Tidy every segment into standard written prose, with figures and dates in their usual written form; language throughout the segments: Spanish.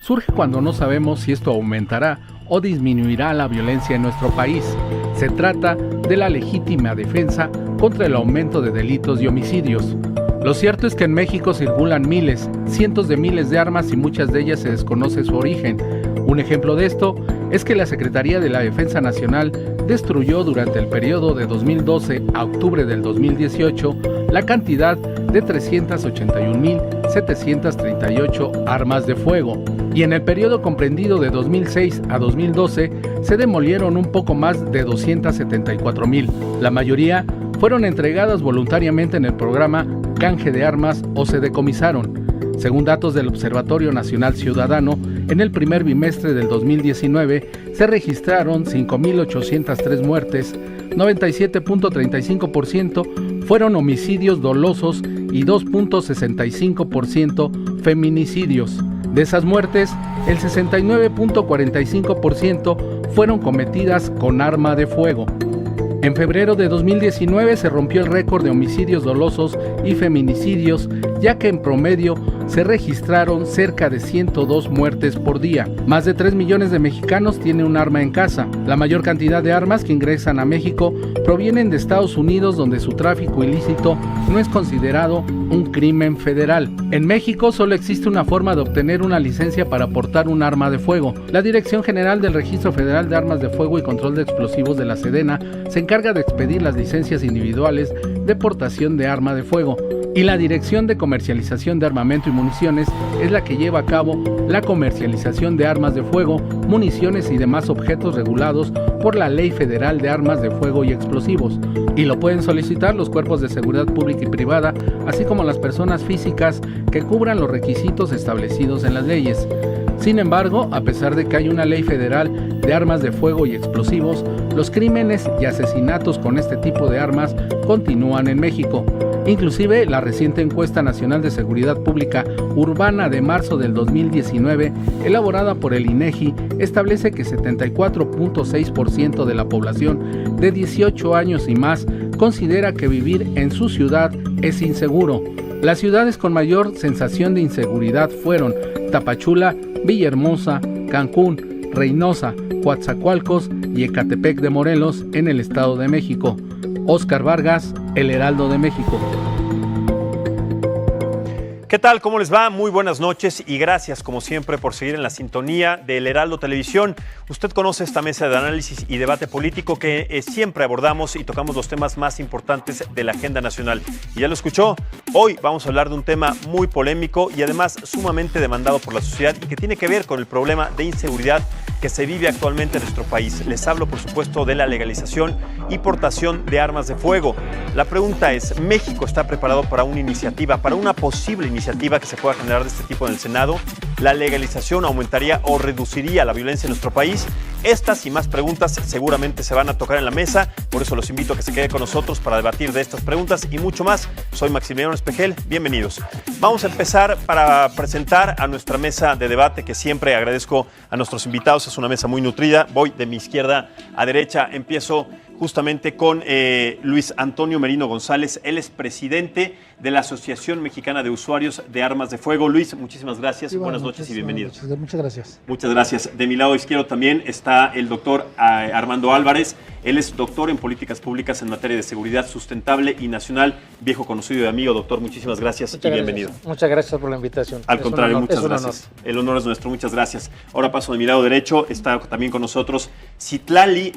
surge cuando no sabemos si esto aumentará o disminuirá la violencia en nuestro país. Se trata de la legítima defensa contra el aumento de delitos y homicidios. Lo cierto es que en México circulan miles, cientos de miles de armas y muchas de ellas se desconoce su origen. Un ejemplo de esto es que la Secretaría de la Defensa Nacional destruyó durante el periodo de 2012 a octubre del 2018 la cantidad de 381.738 armas de fuego, y en el periodo comprendido de 2006 a 2012 se demolieron un poco más de 274.000. La mayoría fueron entregadas voluntariamente en el programa Canje de Armas o se decomisaron. Según datos del Observatorio Nacional Ciudadano, en el primer bimestre del 2019 se registraron 5.803 muertes, 97.35% fueron homicidios dolosos y 2.65% feminicidios. De esas muertes, el 69.45% fueron cometidas con arma de fuego. En febrero de 2019 se rompió el récord de homicidios dolosos y feminicidios, ya que en promedio se registraron cerca de 102 muertes por día. Más de 3 millones de mexicanos tienen un arma en casa. La mayor cantidad de armas que ingresan a México provienen de Estados Unidos, donde su tráfico ilícito no es considerado un crimen federal. En México solo existe una forma de obtener una licencia para portar un arma de fuego. La Dirección General del Registro Federal de Armas de Fuego y Control de Explosivos de la Sedena se encarga de expedir las licencias individuales de portación de arma de fuego, y la Dirección de Comercialización de Armamento y Municiones es la que lleva a cabo la comercialización de armas de fuego, municiones y demás objetos regulados por la Ley Federal de Armas de Fuego y Explosivos, y lo pueden solicitar los cuerpos de seguridad pública y privada, así como las personas físicas que cubran los requisitos establecidos en las leyes. Sin embargo, a pesar de que hay una ley federal de armas de fuego y explosivos, los crímenes y asesinatos con este tipo de armas continúan en México. Inclusive, la reciente encuesta nacional de seguridad pública urbana de marzo del 2019, elaborada por el INEGI, establece que 74.6% de la población de 18 años y más considera que vivir en su ciudad es inseguro. Las ciudades con mayor sensación de inseguridad fueron Tapachula, Villahermosa, Cancún, Reynosa, Coatzacoalcos y Ecatepec de Morelos en el Estado de México. Óscar Vargas, El Heraldo de México. ¿Qué tal? ¿Cómo les va? Muy buenas noches y gracias, como siempre, por seguir en la sintonía del Heraldo Televisión. Usted conoce esta mesa de análisis y debate político que siempre abordamos y tocamos los temas más importantes de la agenda nacional. Y ya lo escuchó, hoy vamos a hablar de un tema muy polémico y además sumamente demandado por la sociedad y que tiene que ver con el problema de inseguridad que se vive actualmente en nuestro país. Les hablo, por supuesto, de la legalización y portación de armas de fuego. La pregunta es, ¿México está preparado para una iniciativa, para una posible iniciativa que se pueda generar de este tipo en el Senado? ¿La legalización aumentaría o reduciría la violencia en nuestro país? Estas y más preguntas seguramente se van a tocar en la mesa, por eso los invito a que se quede con nosotros para debatir de estas preguntas y mucho más. Soy Maximiliano Espejel, bienvenidos. Vamos a empezar para presentar a nuestra mesa de debate, que siempre agradezco a nuestros invitados, es una mesa muy nutrida. Voy de mi izquierda a derecha, empiezo justamente con Luis Antonio Merino González. Él es presidente de la Asociación Mexicana de Usuarios de Armas de Fuego. Luis, muchísimas gracias. Sí, buenas noches y bienvenido. Muchas gracias. Muchas gracias. De mi lado izquierdo también está el doctor Armando Álvarez. Él es doctor en políticas públicas en materia de seguridad sustentable y nacional, viejo conocido y amigo. Doctor, muchísimas gracias y bienvenido. Muchas gracias por la invitación. Al contrario, muchas gracias. El honor es nuestro, muchas gracias. Ahora paso de mi lado derecho, está también con nosotros Citlali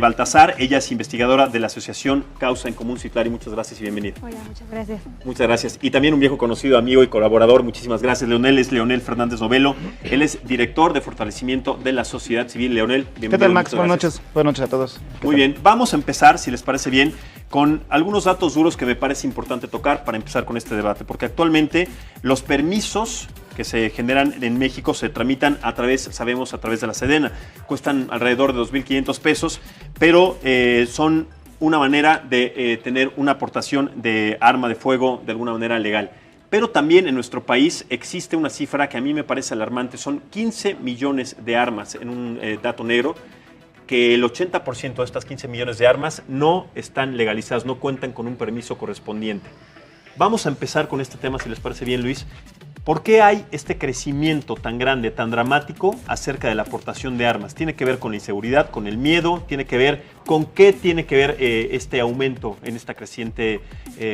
Baltasar. Ella es investigadora de la Asociación Causa en Común. Citlali, muchas gracias y bienvenida. Hola, muchas gracias. Muchas gracias. Y también un viejo conocido, amigo y colaborador, muchísimas gracias. Leonel es Leonel Fernández Novelo. Él es director de fortalecimiento de la sociedad civil. Leonel, bienvenido. ¿Qué tal, Max? Buenas noches. Buenas noches a todos. Muy bien, vamos a empezar, si les parece bien, con algunos datos duros que me parece importante tocar para empezar con este debate, porque actualmente los permisos que se generan en México se tramitan a través de la Sedena. Cuestan alrededor de 2,500 pesos, pero son una manera de tener una aportación de arma de fuego de alguna manera legal. Pero también en nuestro país existe una cifra que a mí me parece alarmante. Son 15 millones de armas en un dato negro, que el 80% de estas 15 millones de armas no están legalizadas, no cuentan con un permiso correspondiente. Vamos a empezar con este tema, si les parece bien, Luis. ¿Por qué hay este crecimiento tan grande, tan dramático acerca de la aportación de armas? ¿Tiene que ver con la inseguridad, con el miedo? ¿Tiene que ver con qué tiene que ver este aumento en esta creciente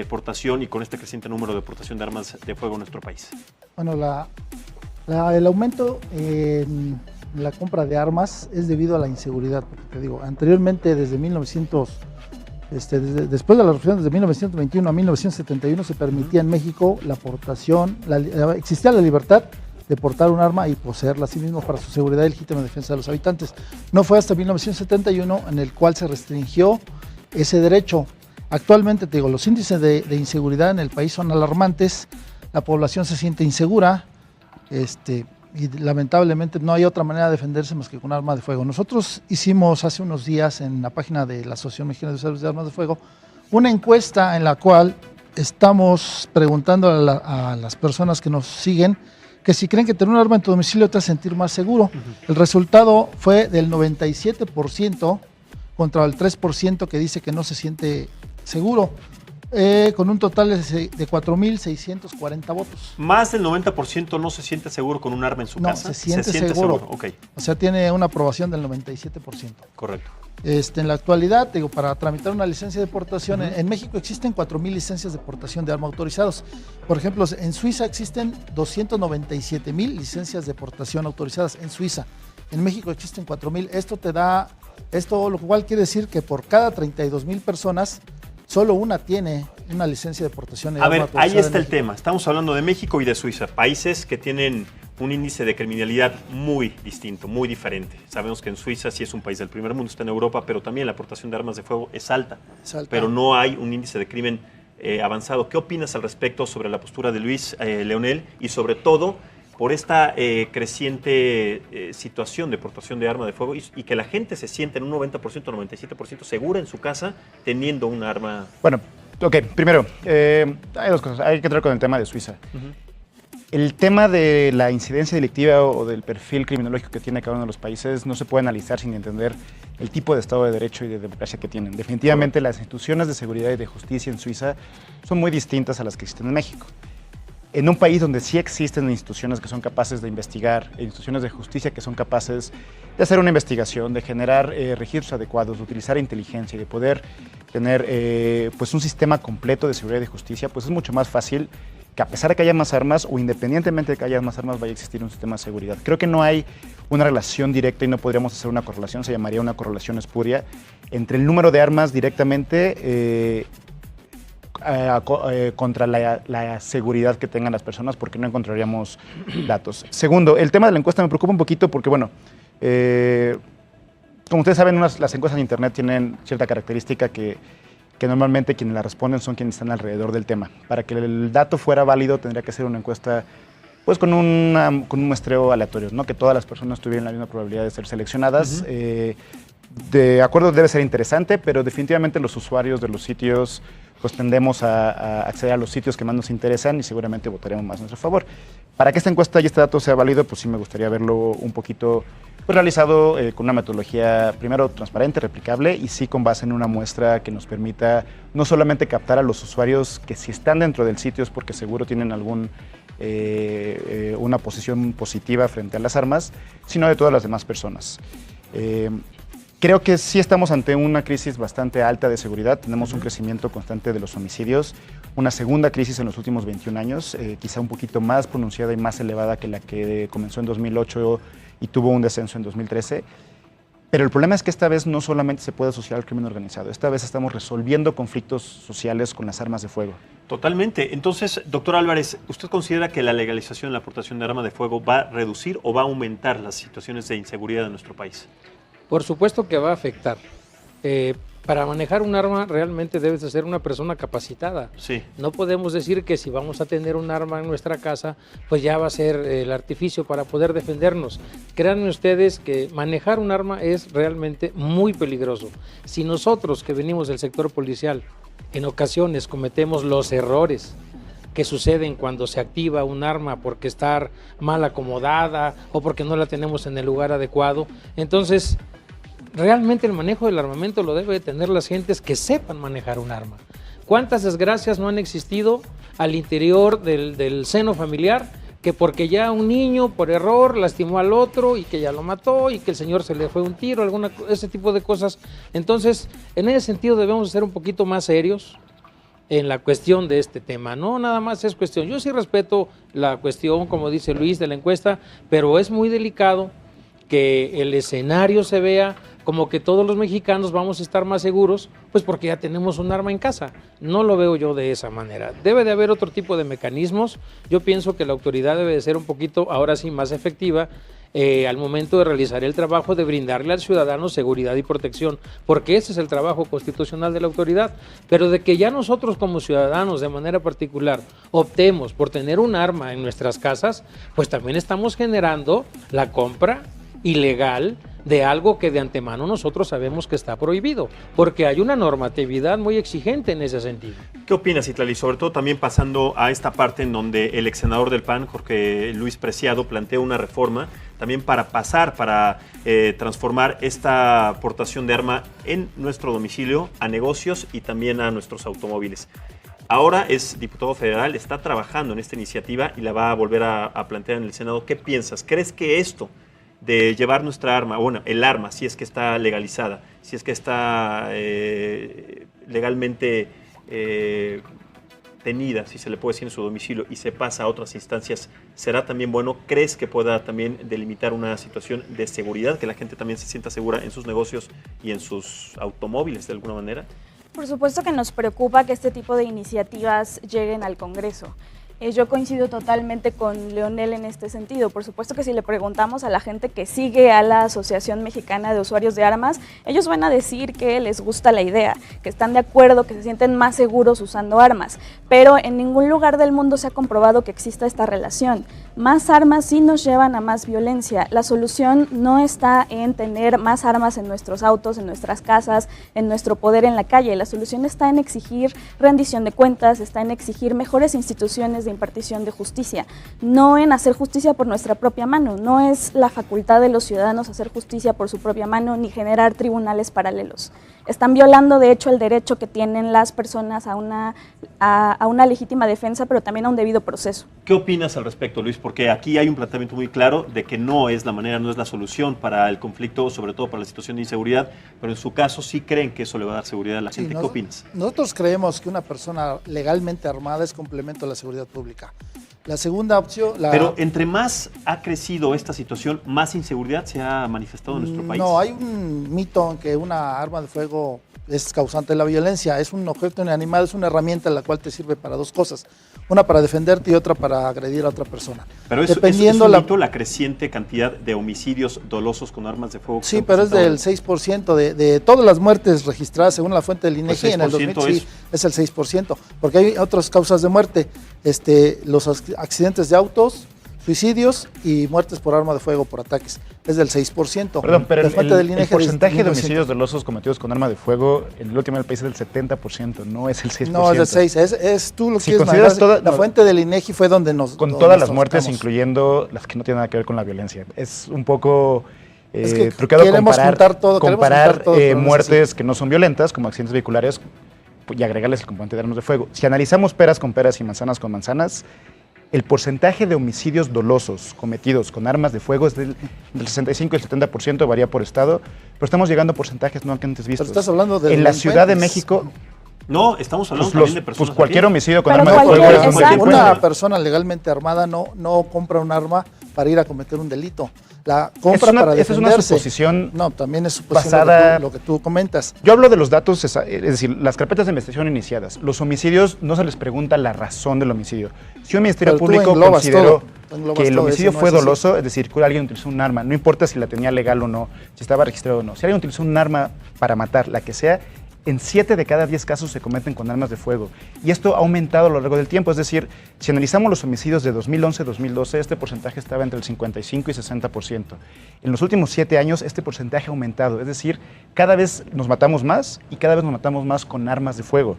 portación y con este creciente número de portación de armas de fuego en nuestro país? Bueno, el aumento en la compra de armas es debido a la inseguridad, porque te digo, anteriormente desde después de la revolución, desde 1921 a 1971 se permitía en México la portación, existía la libertad de portar un arma y poseerla a sí mismo para su seguridad y legítima defensa de los habitantes. No fue hasta 1971 en el cual se restringió ese derecho. Actualmente, te digo, los índices de inseguridad en el país son alarmantes, la población se siente insegura, y lamentablemente no hay otra manera de defenderse más que con arma de fuego. Nosotros hicimos hace unos días en la página de la Asociación Mexicana de Usuarios de Armas de Fuego una encuesta en la cual estamos preguntando a las personas que nos siguen que si creen que tener un arma en tu domicilio te hace sentir más seguro. El resultado fue del 97% contra el 3% que dice que no se siente seguro. Con un total de 4.640 votos. ¿Más del 90% no se siente seguro con un arma en su casa? No, se siente seguro. Okay. O sea, tiene una aprobación del 97%. Correcto. En la actualidad, digo, para tramitar una licencia de portación, en México existen 4.000 licencias de portación de arma autorizados. Por ejemplo, en Suiza existen 297.000 licencias de portación autorizadas en Suiza. En México existen 4.000. Esto lo cual quiere decir que por cada 32.000 personas, solo una tiene una licencia de portación. A ver, ahí está el tema. Estamos hablando de México y de Suiza, países que tienen un índice de criminalidad muy distinto, muy diferente. Sabemos que en Suiza sí es un país del primer mundo, está en Europa, pero también la aportación de armas de fuego es alta. Pero no hay un índice de crimen avanzado. ¿Qué opinas al respecto sobre la postura de Luis Leonel y sobre todo por esta creciente situación de portación de arma de fuego y que la gente se siente en un 90%, 97% segura en su casa teniendo un arma? Bueno, ok, primero, hay dos cosas. Hay que entrar con el tema de Suiza. El tema de la incidencia delictiva o del perfil criminológico que tiene cada uno de los países no se puede analizar sin entender el tipo de Estado de Derecho y de democracia que tienen. Definitivamente las instituciones de seguridad y de justicia en Suiza son muy distintas a las que existen en México. En un país donde sí existen instituciones que son capaces de investigar, instituciones de justicia que son capaces de hacer una investigación, de generar registros adecuados, de utilizar inteligencia y de poder tener pues un sistema completo de seguridad y de justicia, pues es mucho más fácil que a pesar de que haya más armas o independientemente de que haya más armas vaya a existir un sistema de seguridad. Creo que no hay una relación directa y no podríamos hacer una correlación, se llamaría una correlación espuria, entre el número de armas directamente contra la seguridad que tengan las personas, porque no encontraríamos datos. Segundo, el tema de la encuesta me preocupa un poquito porque, bueno, como ustedes saben, las encuestas en Internet tienen cierta característica que normalmente quienes la responden son quienes están alrededor del tema. Para que el dato fuera válido tendría que ser una encuesta pues con un muestreo aleatorio, ¿no? Que todas las personas tuvieran la misma probabilidad de ser seleccionadas. De acuerdo, debe ser interesante, pero definitivamente los usuarios de los sitios pues tendemos a acceder a los sitios que más nos interesan y seguramente votaremos más a nuestro favor. Para que esta encuesta y este dato sea válido, pues sí me gustaría verlo un poquito pues, realizado con una metodología, primero, transparente, replicable y sí con base en una muestra que nos permita no solamente captar a los usuarios que si están dentro del sitio es porque seguro tienen una posición positiva frente a las armas, sino de todas las demás personas. Creo que sí estamos ante una crisis bastante alta de seguridad. Tenemos un crecimiento constante de los homicidios, una segunda crisis en los últimos 21 años, quizá un poquito más pronunciada y más elevada que la que comenzó en 2008 y tuvo un descenso en 2013. Pero el problema es que esta vez no solamente se puede asociar al crimen organizado, esta vez estamos resolviendo conflictos sociales con las armas de fuego. Totalmente. Entonces, doctor Álvarez, ¿usted considera que la legalización de la aportación de arma de fuego va a reducir o va a aumentar las situaciones de inseguridad en nuestro país? Por supuesto que va a afectar. Para manejar un arma realmente debes de ser una persona capacitada. Sí. No podemos decir que si vamos a tener un arma en nuestra casa, pues ya va a ser el artificio para poder defendernos. Créanme ustedes que manejar un arma es realmente muy peligroso. Si nosotros que venimos del sector policial en ocasiones cometemos los errores que suceden cuando se activa un arma porque está mal acomodada o porque no la tenemos en el lugar adecuado, entonces realmente el manejo del armamento lo debe tener las gentes que sepan manejar un arma. ¿Cuántas desgracias no han existido al interior del seno familiar que porque ya un niño por error lastimó al otro y que ya lo mató y que el señor se le fue un tiro, ese tipo de cosas. Entonces, en ese sentido debemos ser un poquito más serios en la cuestión de este tema. No nada más es cuestión, yo sí respeto la cuestión, como dice Luis, de la encuesta, pero es muy delicado que el escenario se vea como que todos los mexicanos vamos a estar más seguros, pues porque ya tenemos un arma en casa. No lo veo yo de esa manera. Debe de haber otro tipo de mecanismos. Yo pienso que la autoridad debe de ser un poquito, ahora sí, más efectiva al momento de realizar el trabajo de brindarle al ciudadano seguridad y protección, porque ese es el trabajo constitucional de la autoridad. Pero de que ya nosotros como ciudadanos, de manera particular, optemos por tener un arma en nuestras casas, pues también estamos generando la compra ilegal de algo que de antemano nosotros sabemos que está prohibido, porque hay una normatividad muy exigente en ese sentido. ¿Qué opinas, Itlali? Sobre todo también pasando a esta parte en donde el ex senador del PAN, Jorge Luis Preciado, plantea una reforma también para transformar esta aportación de arma en nuestro domicilio a negocios y también a nuestros automóviles. Ahora es diputado federal, está trabajando en esta iniciativa y la va a volver a plantear en el Senado. ¿Qué piensas? ¿Crees que esto de llevar nuestra arma, bueno, el arma, si es que está legalizada, si es que está legalmente tenida, si se le puede decir, en su domicilio y se pasa a otras instancias, será también bueno? ¿Crees que pueda también delimitar una situación de seguridad, que la gente también se sienta segura en sus negocios y en sus automóviles de alguna manera? Por supuesto que nos preocupa que este tipo de iniciativas lleguen al Congreso. Yo coincido totalmente con Leonel en este sentido. Por supuesto que si le preguntamos a la gente que sigue a la Asociación Mexicana de Usuarios de Armas, ellos van a decir que les gusta la idea, que están de acuerdo, que se sienten más seguros usando armas, pero en ningún lugar del mundo se ha comprobado que exista esta relación. Más armas sí nos llevan a más violencia. La solución no está en tener más armas en nuestros autos, en nuestras casas, en nuestro poder en la calle. La solución está en exigir rendición de cuentas, está en exigir mejores instituciones de impartición de justicia, no en hacer justicia por nuestra propia mano. No es la facultad de los ciudadanos hacer justicia por su propia mano ni generar tribunales paralelos. Están violando, de hecho, el derecho que tienen las personas a una legítima defensa, pero también a un debido proceso. ¿Qué opinas al respecto, Luis? Porque aquí hay un planteamiento muy claro de que no es la manera, no es la solución para el conflicto, sobre todo para la situación de inseguridad, pero en su caso sí creen que eso le va a dar seguridad a la gente. ¿Qué opinas? Nosotros creemos que una persona legalmente armada es complemento a la seguridad pública. La segunda opción... Pero entre más ha crecido esta situación, más inseguridad se ha manifestado en nuestro país. No, hay un mito en que una arma de fuego es causante de la violencia. Es un objeto inanimado, es una herramienta la cual te sirve para dos cosas. Una para defenderte y otra para agredir a otra persona. Pero es un mito la creciente cantidad de homicidios dolosos con armas de fuego. Sí, pero es del 6% de todas las muertes registradas según la fuente del INEGI en el 2000, sí, es el 6%, porque hay otras causas de muerte, los accidentes de autos, suicidios y muertes por arma de fuego por ataques. Es del 6%. Perdón, pero el porcentaje de homicidios dolosos cometidos con arma de fuego en el último del país es del 70%, no es el 6%. No, es del 6%. Es tú lo que consideras la fuente del INEGI fue donde nos... Con todas las muertes, incluyendo las que no tienen nada que ver con la violencia. Es un poco... es que trucado comparar muertes que no son violentas, como accidentes vehiculares, y agregarles el componente de armas de fuego. Si analizamos peras con peras y manzanas con manzanas, el porcentaje de homicidios dolosos cometidos con armas de fuego es del 65 y el 70%, varía por estado, pero estamos llegando a porcentajes no antes vistos. Pero estás hablando de en la Ciudad de México... No, estamos hablando también de personas. Pues cualquier homicidio con pero arma de fuego. Una persona legalmente armada no compra un arma para ir a cometer un delito. La compra para defenderse. Esa es una suposición. No, también es suposición basada, lo que tú comentas. Yo hablo de los datos, es decir, las carpetas de investigación iniciadas. Los homicidios no se les pregunta la razón del homicidio. Si un ministerio público consideró que el homicidio fue doloso, es decir, que alguien utilizó un arma, no importa si la tenía legal o no, si estaba registrado o no, si alguien utilizó un arma para matar, la que sea, en 7 de cada 10 casos se cometen con armas de fuego. Y esto ha aumentado a lo largo del tiempo. Es decir, si analizamos los homicidios de 2011-2012, este porcentaje estaba entre el 55 y 60%. En los últimos 7 años, este porcentaje ha aumentado. Es decir, cada vez nos matamos más y cada vez nos matamos más con armas de fuego.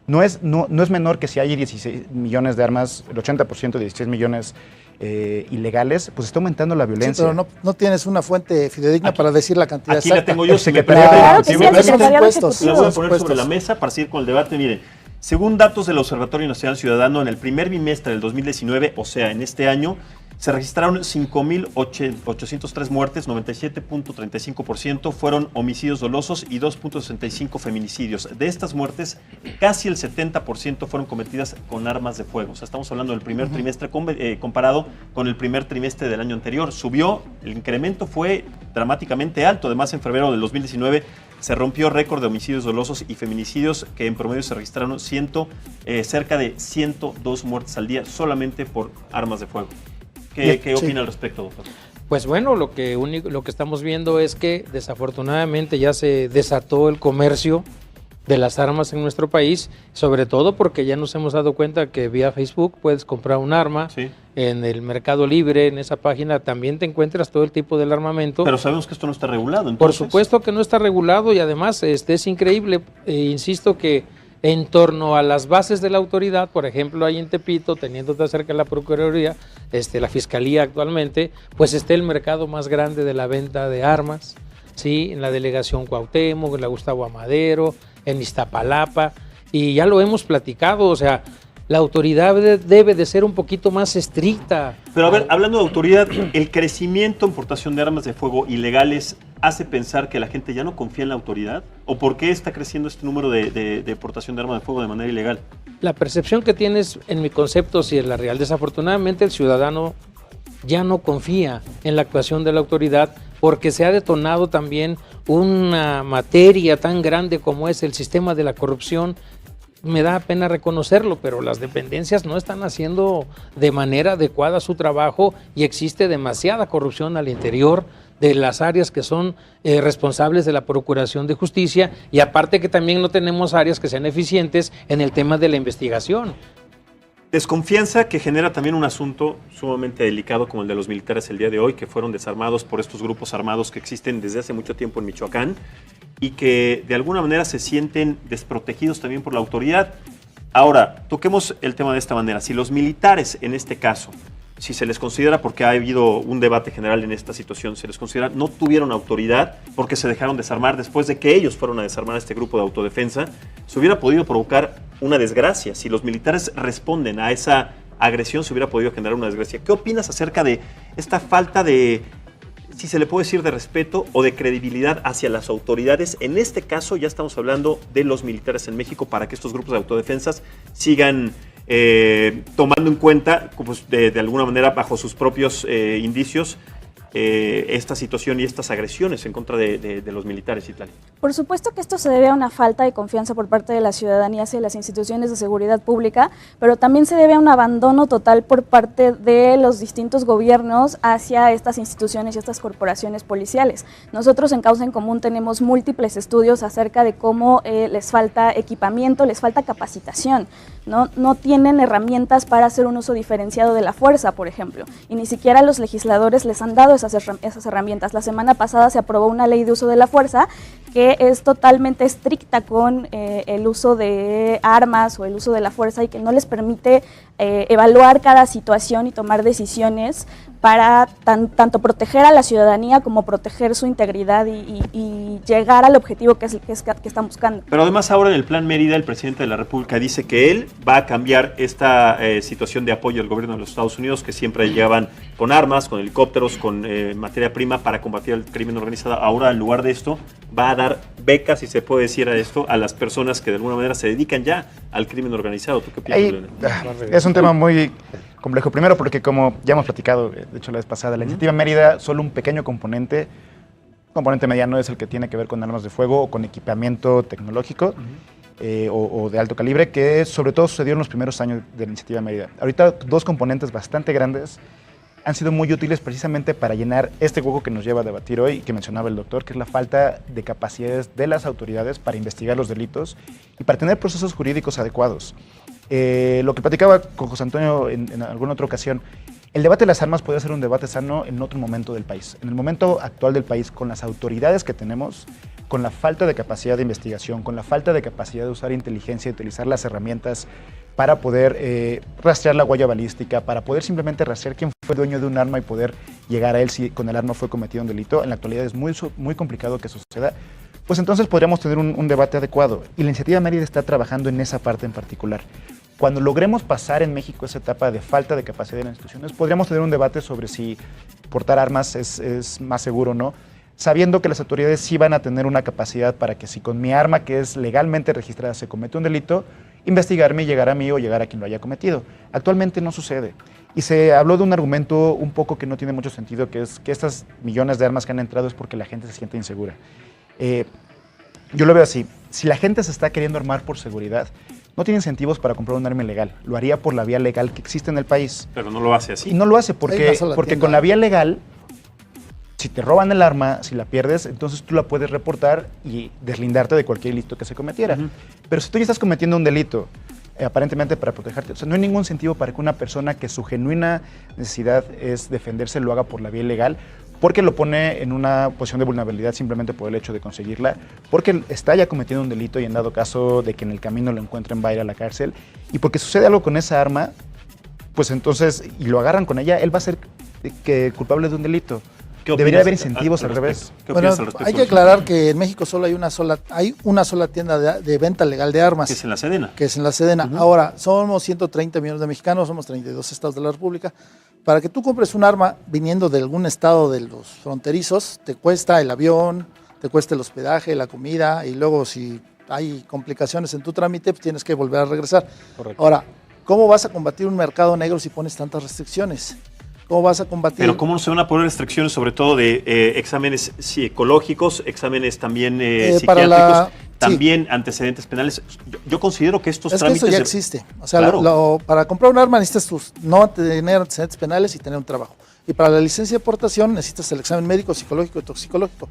No es menor que si hay 16 millones de armas, el 80% de 16 millones ilegales, pues está aumentando la violencia. Sí, pero no tienes una fuente fidedigna para decir la cantidad aquí exacta. La tengo yo, Claro que sí, el secretario de Ejecutivo. La voy a poner sobre la mesa para seguir con el debate. Miren, Según datos del Observatorio Nacional Ciudadano, en el primer bimestre del 2019, o sea, en este año, se registraron 5.803 muertes, 97.35% fueron homicidios dolosos y 2.65 feminicidios. De estas muertes, casi el 70% fueron cometidas con armas de fuego. O sea, estamos hablando del primer trimestre comparado con el primer trimestre del año anterior. Subió, el incremento fue dramáticamente alto. Además, en febrero del 2019 se rompió récord de homicidios dolosos y feminicidios, que en promedio se registraron cerca de 102 muertes al día solamente por armas de fuego. ¿Qué opina al respecto, doctor? Pues bueno, lo que estamos viendo es que desafortunadamente ya se desató el comercio de las armas en nuestro país, sobre todo porque ya nos hemos dado cuenta que vía Facebook puedes comprar un arma, Sí. En el Mercado Libre, en esa página también te encuentras todo el tipo del armamento. Pero sabemos que esto no está regulado, entonces. Por supuesto que no está regulado y además es increíble, insisto que en torno a las bases de la autoridad, por ejemplo, ahí en Tepito, teniendo tan cerca la Procuraduría, la Fiscalía actualmente, pues está el mercado más grande de la venta de armas, ¿sí? En la delegación Cuauhtémoc, en la Gustavo Amadero, en Iztapalapa, y ya lo hemos platicado, o sea, la autoridad debe de ser un poquito más estricta. Pero a ver, hablando de autoridad, ¿el crecimiento en portación de armas de fuego ilegales hace pensar que la gente ya no confía en la autoridad? ¿O por qué está creciendo este número de portación de armas de fuego de manera ilegal? La percepción que tienes, en mi concepto, sí es la real. Desafortunadamente el ciudadano ya no confía en la actuación de la autoridad porque se ha detonado también una materia tan grande como es el sistema de la corrupción. Me da pena reconocerlo, pero las dependencias no están haciendo de manera adecuada su trabajo y existe demasiada corrupción al interior de las áreas que son responsables de la Procuración de Justicia, y aparte que también no tenemos áreas que sean eficientes en el tema de la investigación. Desconfianza que genera también un asunto sumamente delicado como el de los militares el día de hoy, que fueron desarmados por estos grupos armados que existen desde hace mucho tiempo en Michoacán y que de alguna manera se sienten desprotegidos también por la autoridad. Ahora, toquemos el tema de esta manera. Si los militares, en este caso, si se les considera, porque ha habido un debate general en esta situación, se les considera no tuvieron autoridad porque se dejaron desarmar después de que ellos fueron a desarmar a este grupo de autodefensa, se hubiera podido provocar una desgracia. Si los militares responden a esa agresión, se hubiera podido generar una desgracia. ¿Qué opinas acerca de esta falta de, si se le puede decir, de respeto o de credibilidad hacia las autoridades? En este caso ya estamos hablando de los militares en México, para que estos grupos de autodefensas sigan tomando en cuenta, pues, de alguna manera, bajo sus propios indicios, esta situación y estas agresiones en contra de los militares y tal. Por supuesto que esto se debe a una falta de confianza por parte de la ciudadanía hacia las instituciones de seguridad pública, pero también se debe a un abandono total por parte de los distintos gobiernos hacia estas instituciones y estas corporaciones policiales. Nosotros en Causa en Común tenemos múltiples estudios acerca de cómo les falta equipamiento, les falta capacitación, no tienen herramientas para hacer un uso diferenciado de la fuerza, por ejemplo, y ni siquiera los legisladores les han dado esas herramientas. La semana pasada se aprobó una ley de uso de la fuerza que es totalmente estricta con el uso de armas o el uso de la fuerza y que no les permite evaluar cada situación y tomar decisiones para tanto proteger a la ciudadanía como proteger su integridad y llegar al objetivo que están buscando. Pero además ahora en el Plan Mérida el presidente de la República dice que él va a cambiar esta situación de apoyo al gobierno de los Estados Unidos, que siempre llegaban con armas, con helicópteros, con materia prima para combatir el crimen organizado. Ahora, en lugar de esto, va a dar becas, si se puede decir a esto, a las personas que de alguna manera se dedican ya al crimen organizado. ¿Tú qué piensas, Leonel? Es un tema muy complejo. Primero porque, como ya hemos platicado, de hecho la vez pasada, la iniciativa Mérida, solo un pequeño componente mediano es el que tiene que ver con armas de fuego o con equipamiento tecnológico o de alto calibre, que sobre todo sucedió en los primeros años de la iniciativa Mérida. Ahorita dos componentes bastante grandes han sido muy útiles precisamente para llenar este hueco que nos lleva a debatir hoy, que mencionaba el doctor, que es la falta de capacidades de las autoridades para investigar los delitos y para tener procesos jurídicos adecuados. Lo que platicaba con José Antonio en alguna otra ocasión, el debate de las armas puede ser un debate sano en otro momento del país. En el momento actual del país, con las autoridades que tenemos, con la falta de capacidad de investigación, con la falta de capacidad de usar inteligencia y utilizar las herramientas para poder rastrear la huella balística, para poder simplemente rastrear quién fue dueño de un arma y poder llegar a él si con el arma fue cometido un delito. En la actualidad es muy complicado que suceda, pues entonces podríamos tener un debate adecuado. Y la iniciativa Mérida está trabajando en esa parte en particular. Cuando logremos pasar en México esa etapa de falta de capacidad de las instituciones, podríamos tener un debate sobre si portar armas es más seguro o no, sabiendo que las autoridades sí van a tener una capacidad para que si con mi arma, que es legalmente registrada, se comete un delito, investigarme y llegar a mí o llegar a quien lo haya cometido. Actualmente no sucede. Y se habló de un argumento un poco que no tiene mucho sentido, que es que estas millones de armas que han entrado es porque la gente se siente insegura. Yo lo veo así. Si la gente se está queriendo armar por seguridad, no tiene incentivos para comprar un arma ilegal. Lo haría por la vía legal que existe en el país. Pero no lo hace así. Y no lo hace porque con la vía legal, si te roban el arma, si la pierdes, entonces tú la puedes reportar y deslindarte de cualquier delito que se cometiera. Pero si tú ya estás cometiendo un delito, aparentemente para protegerte, o sea, no hay ningún incentivo para que una persona que su genuina necesidad es defenderse lo haga por la vía ilegal, porque lo pone en una posición de vulnerabilidad simplemente por el hecho de conseguirla, porque está ya cometiendo un delito y en dado caso de que en el camino lo encuentren va a ir a la cárcel, y porque sucede algo con esa arma, pues entonces, y lo agarran con ella, él va a ser culpable de un delito. Debería haber incentivos al revés. Bueno, hay que aclarar que en México solo hay una sola tienda de venta legal de armas. Que es en la Sedena. Que es en la Sedena. Ahora, somos 130 millones de mexicanos, somos 32 estados de la República. Para que tú compres un arma viniendo de algún estado de los fronterizos, te cuesta el avión, te cuesta el hospedaje, la comida, y luego si hay complicaciones en tu trámite, pues tienes que volver a regresar. Correcto. Ahora, ¿cómo vas a combatir un mercado negro si pones tantas restricciones? ¿Cómo vas a combatir? Pero ¿cómo no se van a poner restricciones, sobre todo de exámenes psicológicos, exámenes también psiquiátricos, también antecedentes penales? Yo considero que estos trámites... Que eso ya existe. O sea, claro. Para comprar un arma necesitas no tener antecedentes penales y tener un trabajo. Y para la licencia de portación necesitas el examen médico, psicológico y toxicológico.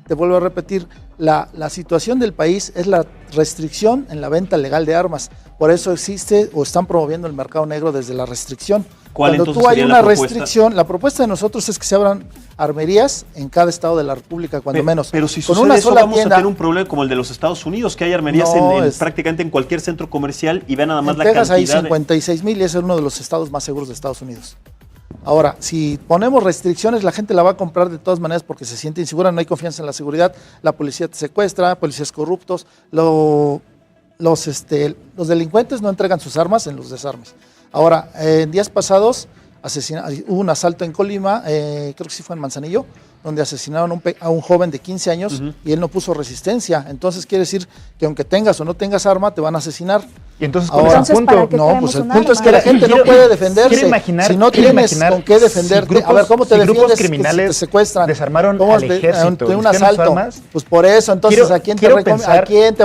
Te vuelvo a repetir, la situación del país es la restricción en la venta legal de armas. Por eso existe o están promoviendo el mercado negro desde la restricción. Cuando tú hay una restricción, la propuesta de nosotros es que se abran armerías en cada estado de la República, cuando menos. Pero si sucede eso, vamos a tener un problema como el de los Estados Unidos, que hay armerías prácticamente en cualquier centro comercial y vean nada más la cantidad. En Texas hay 56,000 y es uno de los estados más seguros de Estados Unidos. Ahora, si ponemos restricciones, la gente la va a comprar de todas maneras porque se siente insegura, no hay confianza en la seguridad, la policía te secuestra, policías corruptos, los delincuentes no entregan sus armas en los desarmes. Ahora, en días pasados hubo un asalto en Colima, creo que sí fue en Manzanillo, donde asesinaron a un joven de 15 años y él no puso resistencia. Entonces quiere decir que aunque tengas o no tengas arma, te van a asesinar. Y entonces, ¿cuál es el punto? No, pues el punto es que la gente no puede defenderse. Si no tienes con qué defenderte, a ver, ¿cómo te defiendes? Grupos criminales si te secuestran, desarmaron al ejército, de un asalto. Pues por eso, entonces, ¿a quién te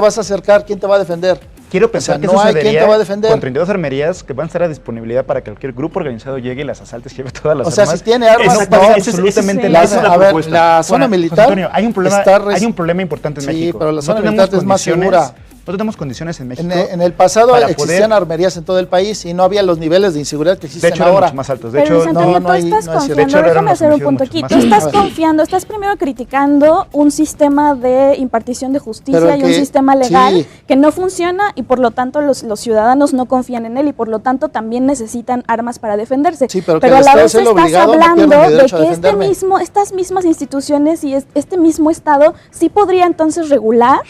vas a acercar? ¿Quién te va a defender? Quiero pensar que no hay quien te va a defender. Con 32 armerías que van a estar a disponibilidad para que cualquier grupo organizado llegue y las asalte y lleve todas las armas. O sea, si tiene armas, no, absolutamente nada. A ver, la zona militar. Antonio, hay un problema importante en México. Sí, pero la zona militar es más segura. No tenemos condiciones en México. En el pasado existían armerías en todo el país y no había los niveles de inseguridad que existen ahora. De hecho, eran mucho más altos. De hecho, no estás confiando. Déjame hacer un punto aquí. Tú estás confiando, estás primero criticando un sistema de impartición de justicia y un sistema legal que no funciona y por lo tanto los ciudadanos no confían en él y por lo tanto también necesitan armas para defenderse. Sí, pero a la vez estás hablando de que estas mismas instituciones y este mismo Estado sí podría entonces regular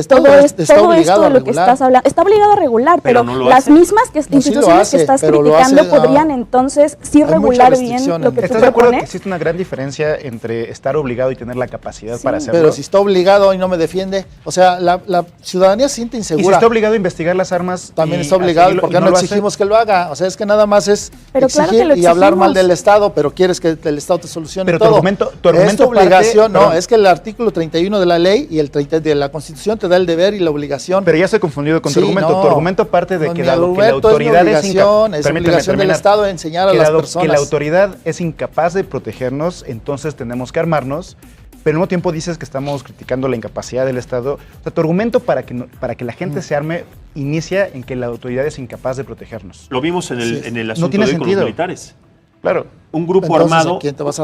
todo esto de lo que estás hablando. Está obligado a regular, pero no las mismas instituciones que estás criticando podrían entonces sí regular bien lo que tú propones. ¿Estás de acuerdo que existe una gran diferencia entre estar obligado y tener la capacidad para hacerlo? Pero si está obligado y no me defiende, o sea, la ciudadanía se siente insegura. Y si está obligado a investigar las armas, también está obligado, ¿y por qué no exigimos que lo haga? O sea, es que nada más es exigir y hablar mal del Estado, pero quieres que el Estado te solucione todo. Tu argumento es tu obligación, es que el artículo 31 de la ley y el 30 de la Constitución te da el deber y la obligación. Pero ya estoy confundido con tu argumento. Tu argumento parte de que la autoridad es obligación del Estado de enseñar a las personas. Que la autoridad es incapaz de protegernos, entonces tenemos que armarnos, pero al mismo tiempo dices que estamos criticando la incapacidad del Estado. O sea, tu argumento para que la gente se arme inicia en que la autoridad es incapaz de protegernos. Lo vimos en el asunto de con los militares. Claro. Un grupo armado,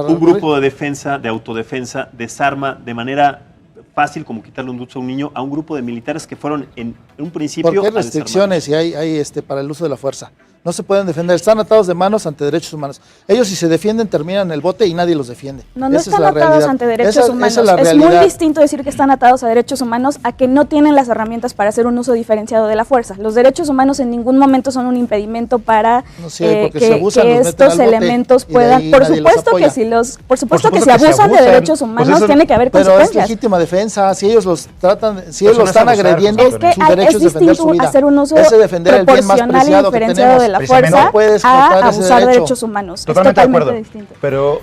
un grupo de defensa, de autodefensa, desarma de manera fácil como quitarle un dulce a un niño a un grupo de militares que fueron en un principio. ¿Por qué restricciones y hay para el uso de la fuerza? no se pueden defender, están atados de manos ante derechos humanos. Ellos si se defienden terminan en el bote y nadie los defiende. No Esa están es la atados realidad. ante derechos humanos. Esa es la es realidad. muy distinto decir que están atados a derechos humanos a que no tienen las herramientas para hacer un uso diferenciado de la fuerza. Los derechos humanos en ningún momento son un impedimento para No sé, porque si abusan, que los meten estos al bote elementos y de puedan, ahí por nadie los supuesto que apoya. por supuesto que si que si abusan de abusan, derechos pues humanos eso- tiene que haber Pero es consecuencias. legítima defensa, si ellos los tratan, si Pues ellos lo no es están abusar, agrediendo, José Es que su derecho es es defender su distinto vida. hacer un uso Ese defender el bien más proporcional y preciado que diferenciado tenemos. de la Precisamente. fuerza No puedes a cortar ese abusar de derecho. derechos humanos. Totalmente es de acuerdo. totalmente distinto. Pero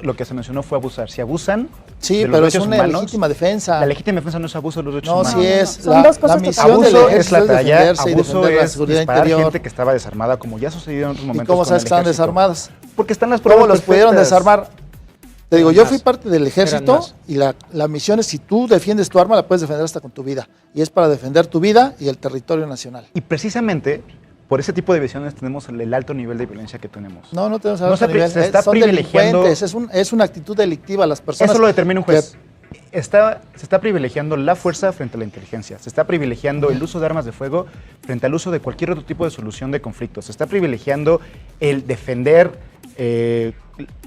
lo que se mencionó fue abusar. Si abusan Sí, de los pero es derechos una humanos, legítima defensa. la legítima defensa no es abuso de los derechos No, humanos. sí es. Son dos cosas la misión totalmente del Abuso ejército es la es batalla, defenderse y abuso defender la es seguridad disparar interior. gente que estaba desarmada, como ya ha sucedido en otros ¿Y momentos cómo con sabes el que están ejército. desarmadas? Porque están las pruebas ¿Cómo los pudieron perfectas. desarmar? Te digo, Eran yo fui más. parte del ejército Eran más. y la misión es si tú defiendes tu arma, la puedes defender hasta con tu vida. Y es para defender tu vida y el territorio nacional. Y precisamente por ese tipo de visiones tenemos el alto nivel de violencia que tenemos. No tenemos No alto se- nivel. se está Son privilegiando- delincuentes, es una actitud delictiva. Las personas Eso lo determina un juez. que- Se está privilegiando la fuerza frente a la inteligencia. Se está privilegiando el uso de armas de fuego frente al uso de cualquier otro tipo de solución de conflictos. Se está privilegiando el defender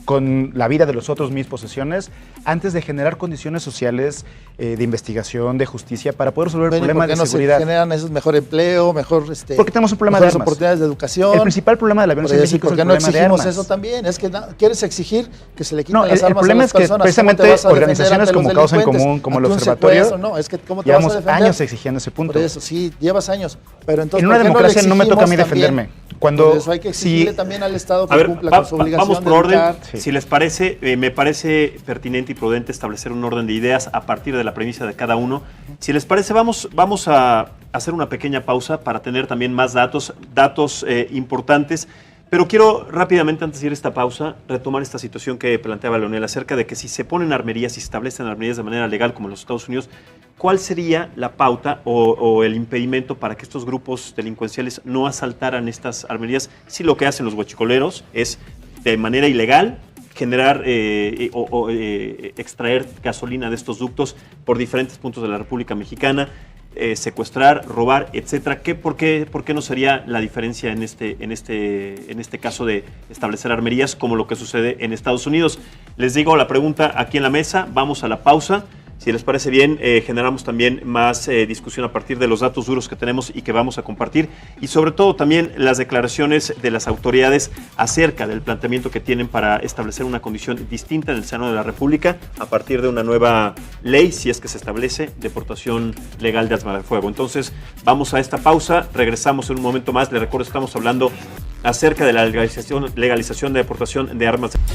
con la vida de los otros mis posesiones antes de generar condiciones sociales de investigación, de justicia, para poder resolver Ven, ¿y problemas por qué de no seguridad. se generan esos mejor empleo, mejor Porque tenemos un problema de mejores armas. oportunidades de educación? El principal problema de la Por violencia en eso, México ¿por es qué el no problema de exigimos armas. eso también? Es que quieres exigir que se le quiten No, las el armas problema a es las que personas. ¿Cómo te precisamente vas a defender organizaciones ante los como Causa en delincuentes? Común, como el Ante un Observatorio, secuestro, no, es que ¿cómo te vas a llevamos defender? años exigiendo ese punto. Por eso, sí, llevas años. Pero entonces, En una ¿por qué democracia no me toca a mí exigimos también? defenderme. Cuando Por eso hay que exigirle si- también al Estado que A ver, cumpla con su obligación vamos de por orden. educar. Sí. Si les parece, me parece pertinente y prudente establecer un orden de ideas a partir de la premisa de cada uno. Si les parece, vamos a hacer una pequeña pausa para tener también más datos importantes. Pero quiero rápidamente, antes de ir a esta pausa, retomar esta situación que planteaba Leonel acerca de que si se ponen armerías, si se establecen armerías de manera legal como en los Estados Unidos, ¿cuál sería la pauta o el impedimento para que estos grupos delincuenciales no asaltaran estas armerías si lo que hacen los huachicoleros es de manera ilegal generar extraer gasolina de estos ductos por diferentes puntos de la República Mexicana, secuestrar, robar, etcétera? ¿Por qué no sería la diferencia en este caso de establecer armerías como lo que sucede en Estados Unidos? Les digo la pregunta aquí en la mesa, vamos a la pausa. Si les parece bien, generamos también más discusión a partir de los datos duros que tenemos y que vamos a compartir, y sobre todo también las declaraciones de las autoridades acerca del planteamiento que tienen para establecer una condición distinta en el Senado de la República a partir de una nueva ley, si es que se establece, deportación legal de armas de fuego. Entonces, vamos a esta pausa, regresamos en un momento más. Les recuerdo, estamos hablando acerca de la legalización de deportación de armas de fuego.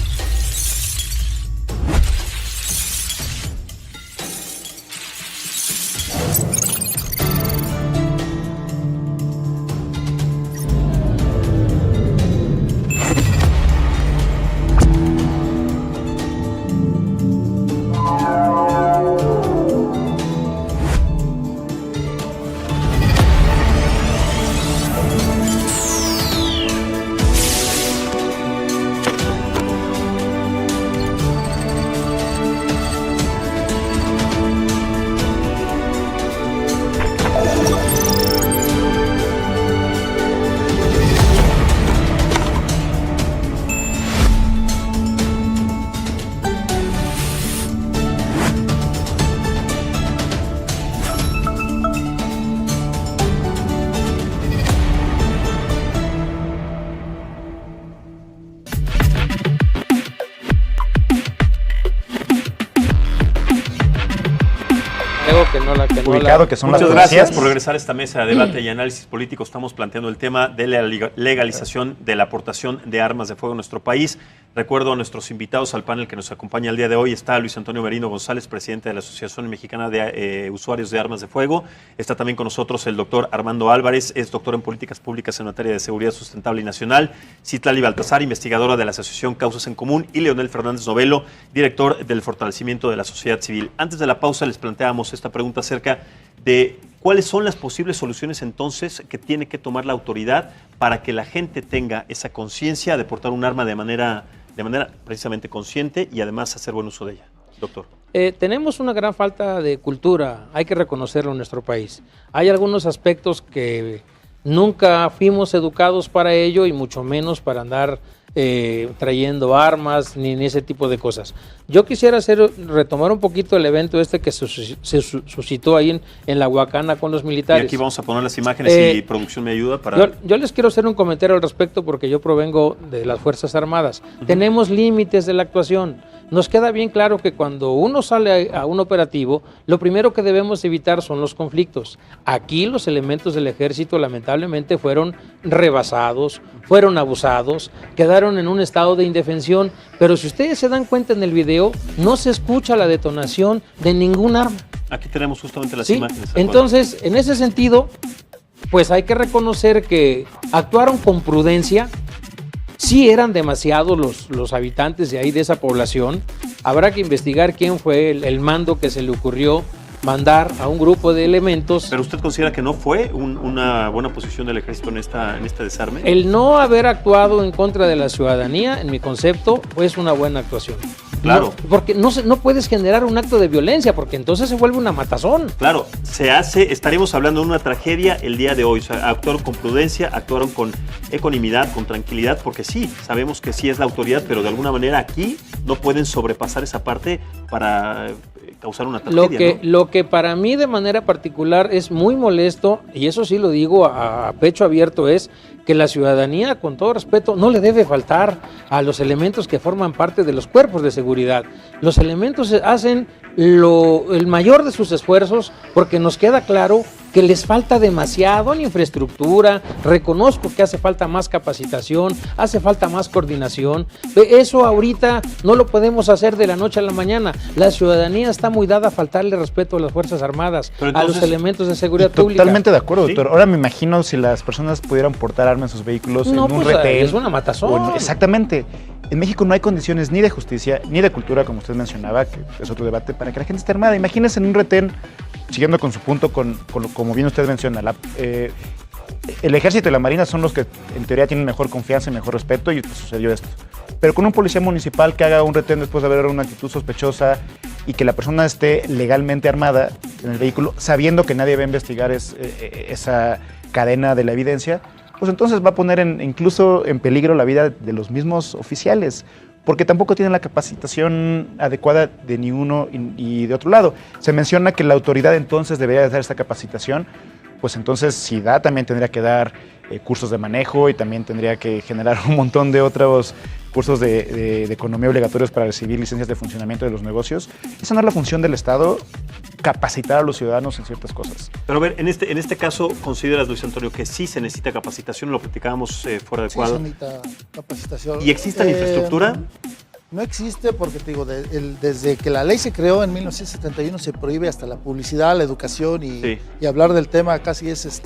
Ubicado, que son las Muchas gracias policías. por regresar a esta mesa de debate y análisis político. Estamos planteando el tema de la legalización de la aportación de armas de fuego en nuestro país. Recuerdo a nuestros invitados al panel que nos acompaña el día de hoy. Está Luis Antonio Merino González, presidente de la Asociación Mexicana de Usuarios de Armas de Fuego. Está también con nosotros el doctor Armando Álvarez, es doctor en Políticas Públicas en materia de seguridad sustentable y nacional. Citlali Baltasar, investigadora de la Asociación Causas en Común. Y Leonel Fernández Novelo, director del fortalecimiento de la sociedad civil. Antes de la pausa les planteábamos esta pregunta acerca de cuáles son las posibles soluciones entonces que tiene que tomar la autoridad para que la gente tenga esa conciencia de portar un arma de manera precisamente consciente y además hacer buen uso de ella. Doctor. Tenemos una gran falta de cultura, hay que reconocerlo en nuestro país. Hay algunos aspectos que Nunca fuimos educados para ello y mucho menos para andar trayendo armas ni ese tipo de cosas. Yo quisiera retomar un poquito el evento que se suscitó ahí en la Huacana con los militares. Y aquí vamos a poner las imágenes y producción me ayuda para... Yo les quiero hacer un comentario al respecto porque yo provengo de las Fuerzas Armadas. Tenemos límites de la actuación. Nos queda bien claro que cuando uno sale a un operativo, lo primero que debemos evitar son los conflictos. Aquí los elementos del ejército lamentablemente fueron rebasados, fueron abusados, quedaron en un estado de indefensión, pero si ustedes se dan cuenta en el video, no se escucha la detonación de ningún arma. Aquí tenemos justamente las ¿Sí? imágenes. Entonces, en ese sentido, pues hay que reconocer que actuaron con prudencia. Sí eran demasiados los habitantes de ahí, de esa población. Habrá que investigar quién fue el mando que se le ocurrió mandar a un grupo de elementos. ¿Pero usted considera que no fue una buena posición del ejército en este desarme? El no haber actuado en contra de la ciudadanía, en mi concepto, es una buena actuación. Claro. No, porque no puedes generar un acto de violencia, porque entonces se vuelve una matazón. Claro, estaríamos hablando de una tragedia el día de hoy. O sea, actuaron con prudencia, actuaron con ecuanimidad, con tranquilidad, porque sí, sabemos que sí es la autoridad, pero de alguna manera aquí no pueden sobrepasar esa parte para causar una tragedia. Lo que para mí de manera particular es muy molesto, y eso sí lo digo a pecho abierto, es que la ciudadanía, con todo respeto, no le debe faltar a los elementos que forman parte de los cuerpos de seguridad. Los elementos hacen el mayor de sus esfuerzos porque nos queda claro que les falta demasiado en infraestructura. Reconozco que hace falta más capacitación, hace falta más coordinación. Eso ahorita no lo podemos hacer de la noche a la mañana. La ciudadanía está muy dada a faltarle respeto a las Fuerzas Armadas, a los elementos de seguridad pública. Totalmente de acuerdo, doctor. ¿Sí? Ahora me imagino si las personas pudieran portar armas en sus vehículos en un pues, retén. es una matazón. Exactamente. En México no hay condiciones ni de justicia ni de cultura, como usted mencionaba, que es otro debate, para que la gente esté armada. Imagínense en un retén, siguiendo con su punto, como bien usted menciona, el ejército y la marina son los que en teoría tienen mejor confianza y mejor respeto, y sucedió esto. Pero con un policía municipal que haga un retén después de haber una actitud sospechosa y que la persona esté legalmente armada en el vehículo, sabiendo que nadie va a investigar esa cadena de la evidencia, pues entonces va a poner incluso en peligro la vida de los mismos oficiales, porque tampoco tienen la capacitación adecuada de ni uno y de otro lado. Se menciona que la autoridad entonces debería dar esta capacitación, pues entonces si da, también tendría que dar cursos de manejo y también tendría que generar un montón de otros cursos de economía obligatorios para recibir licencias de funcionamiento de los negocios. Esa no es la función del Estado, capacitar a los ciudadanos en ciertas cosas. Pero a ver, en este caso, ¿consideras, Luis Antonio, que sí se necesita capacitación? Lo platicábamos fuera de cuadro. Sí se necesita capacitación. ¿Y existe la infraestructura? No existe porque, te digo, desde que la ley se creó en 1971 se prohíbe hasta la publicidad, la educación y hablar del tema casi es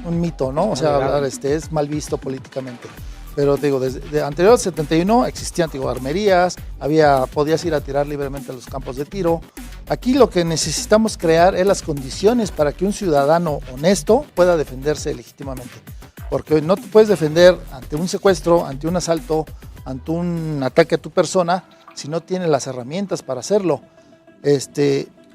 un mito, ¿no? O sea, hablar es mal visto políticamente. Pero te digo, desde anterior al 71 existían, te digo, armerías, podías ir a tirar libremente a los campos de tiro. Aquí lo que necesitamos crear es las condiciones para que un ciudadano honesto pueda defenderse legítimamente. Porque no te puedes defender ante un secuestro, ante un asalto, ante un ataque a tu persona, si no tienes las herramientas para hacerlo.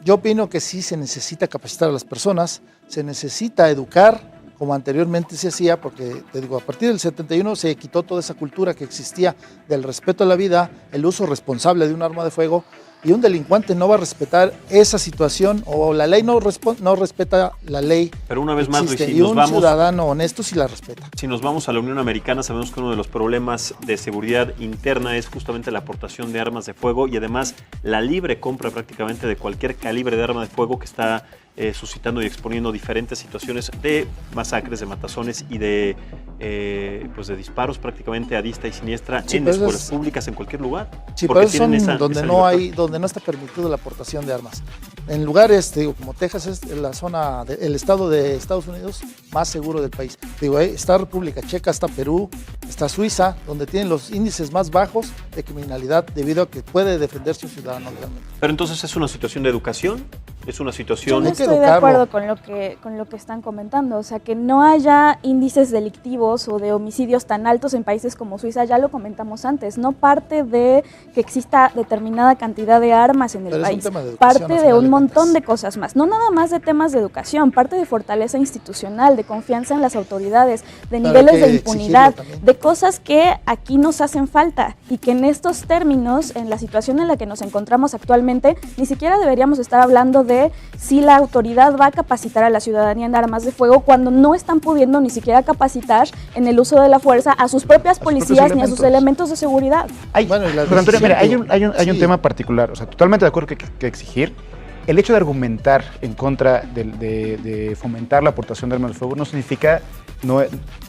Yo opino que sí se necesita capacitar a las personas, se necesita educar, como anteriormente se hacía, porque te digo, a partir del 71 se quitó toda esa cultura que existía del respeto a la vida, el uso responsable de un arma de fuego, y un delincuente no va a respetar esa situación, o la ley no respeta la ley. Pero una vez más, Luis, y un ciudadano honesto sí la respeta. Si nos vamos a la Unión Americana, sabemos que uno de los problemas de seguridad interna es justamente la aportación de armas de fuego y además la libre compra prácticamente de cualquier calibre de arma de fuego que está suscitando y exponiendo diferentes situaciones de masacres, de matazones y de disparos prácticamente a diestra y siniestra en escuelas públicas, en cualquier lugar. Sí, pero eso son donde no está permitido la aportación de armas. En lugares, te digo, como Texas es el estado de Estados Unidos más seguro del país. Te digo, está República Checa, está Perú, está Suiza, donde tienen los índices más bajos de criminalidad debido a que puede defenderse un ciudadano legalmente. Pero entonces es una situación de educación. Es una Yo situación... no Hay que estoy de educarlo. acuerdo con lo que están comentando, o sea, que no haya índices delictivos o de homicidios tan altos en países como Suiza, ya lo comentamos antes, no parte de que exista determinada cantidad de armas en el Pero es un país, tema de educación, parte al de final un de montón cuentas. de cosas más, no nada más de temas de educación, parte de fortaleza institucional, de confianza en las autoridades, de Pero niveles hay de que impunidad, exigirlo también. de cosas que aquí nos hacen falta y que en estos términos, en la situación en la que nos encontramos actualmente, ni siquiera deberíamos estar hablando de si la autoridad va a capacitar a la ciudadanía en armas de fuego cuando no están pudiendo ni siquiera capacitar en el uso de la fuerza a sus propias policías ni a sus elementos de seguridad. Bueno, y la José Antonio, mira, decisión hay un sí. tema particular, o sea, totalmente de acuerdo que exigir. El hecho de argumentar en contra de fomentar la aportación de armas de fuego no significa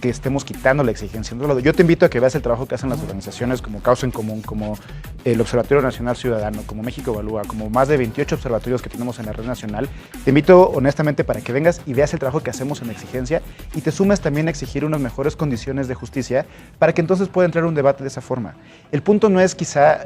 que estemos quitando la exigencia. Yo te invito a que veas el trabajo que hacen las organizaciones como Causa en Común, como el Observatorio Nacional Ciudadano, como México Evalúa, como más de 28 observatorios que tenemos en la red nacional. Te invito honestamente para que vengas y veas el trabajo que hacemos en exigencia y te sumes también a exigir unas mejores condiciones de justicia para que entonces pueda entrar un debate de esa forma. El punto no es quizá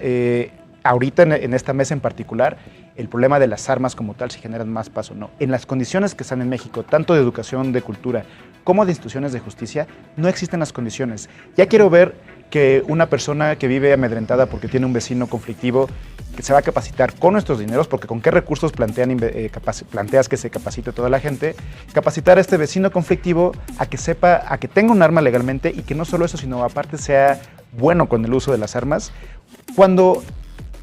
ahorita en esta mesa en particular el problema de las armas como tal, si generan más paz o no. En las condiciones que están en México, tanto de educación, de cultura, como de instituciones de justicia, no existen las condiciones. Ya quiero ver que una persona que vive amedrentada porque tiene un vecino conflictivo, que se va a capacitar con nuestros dineros, porque con qué recursos planteas que se capacite toda la gente, capacitar a este vecino conflictivo a que sepa, a que tenga un arma legalmente y que no solo eso, sino aparte sea bueno con el uso de las armas.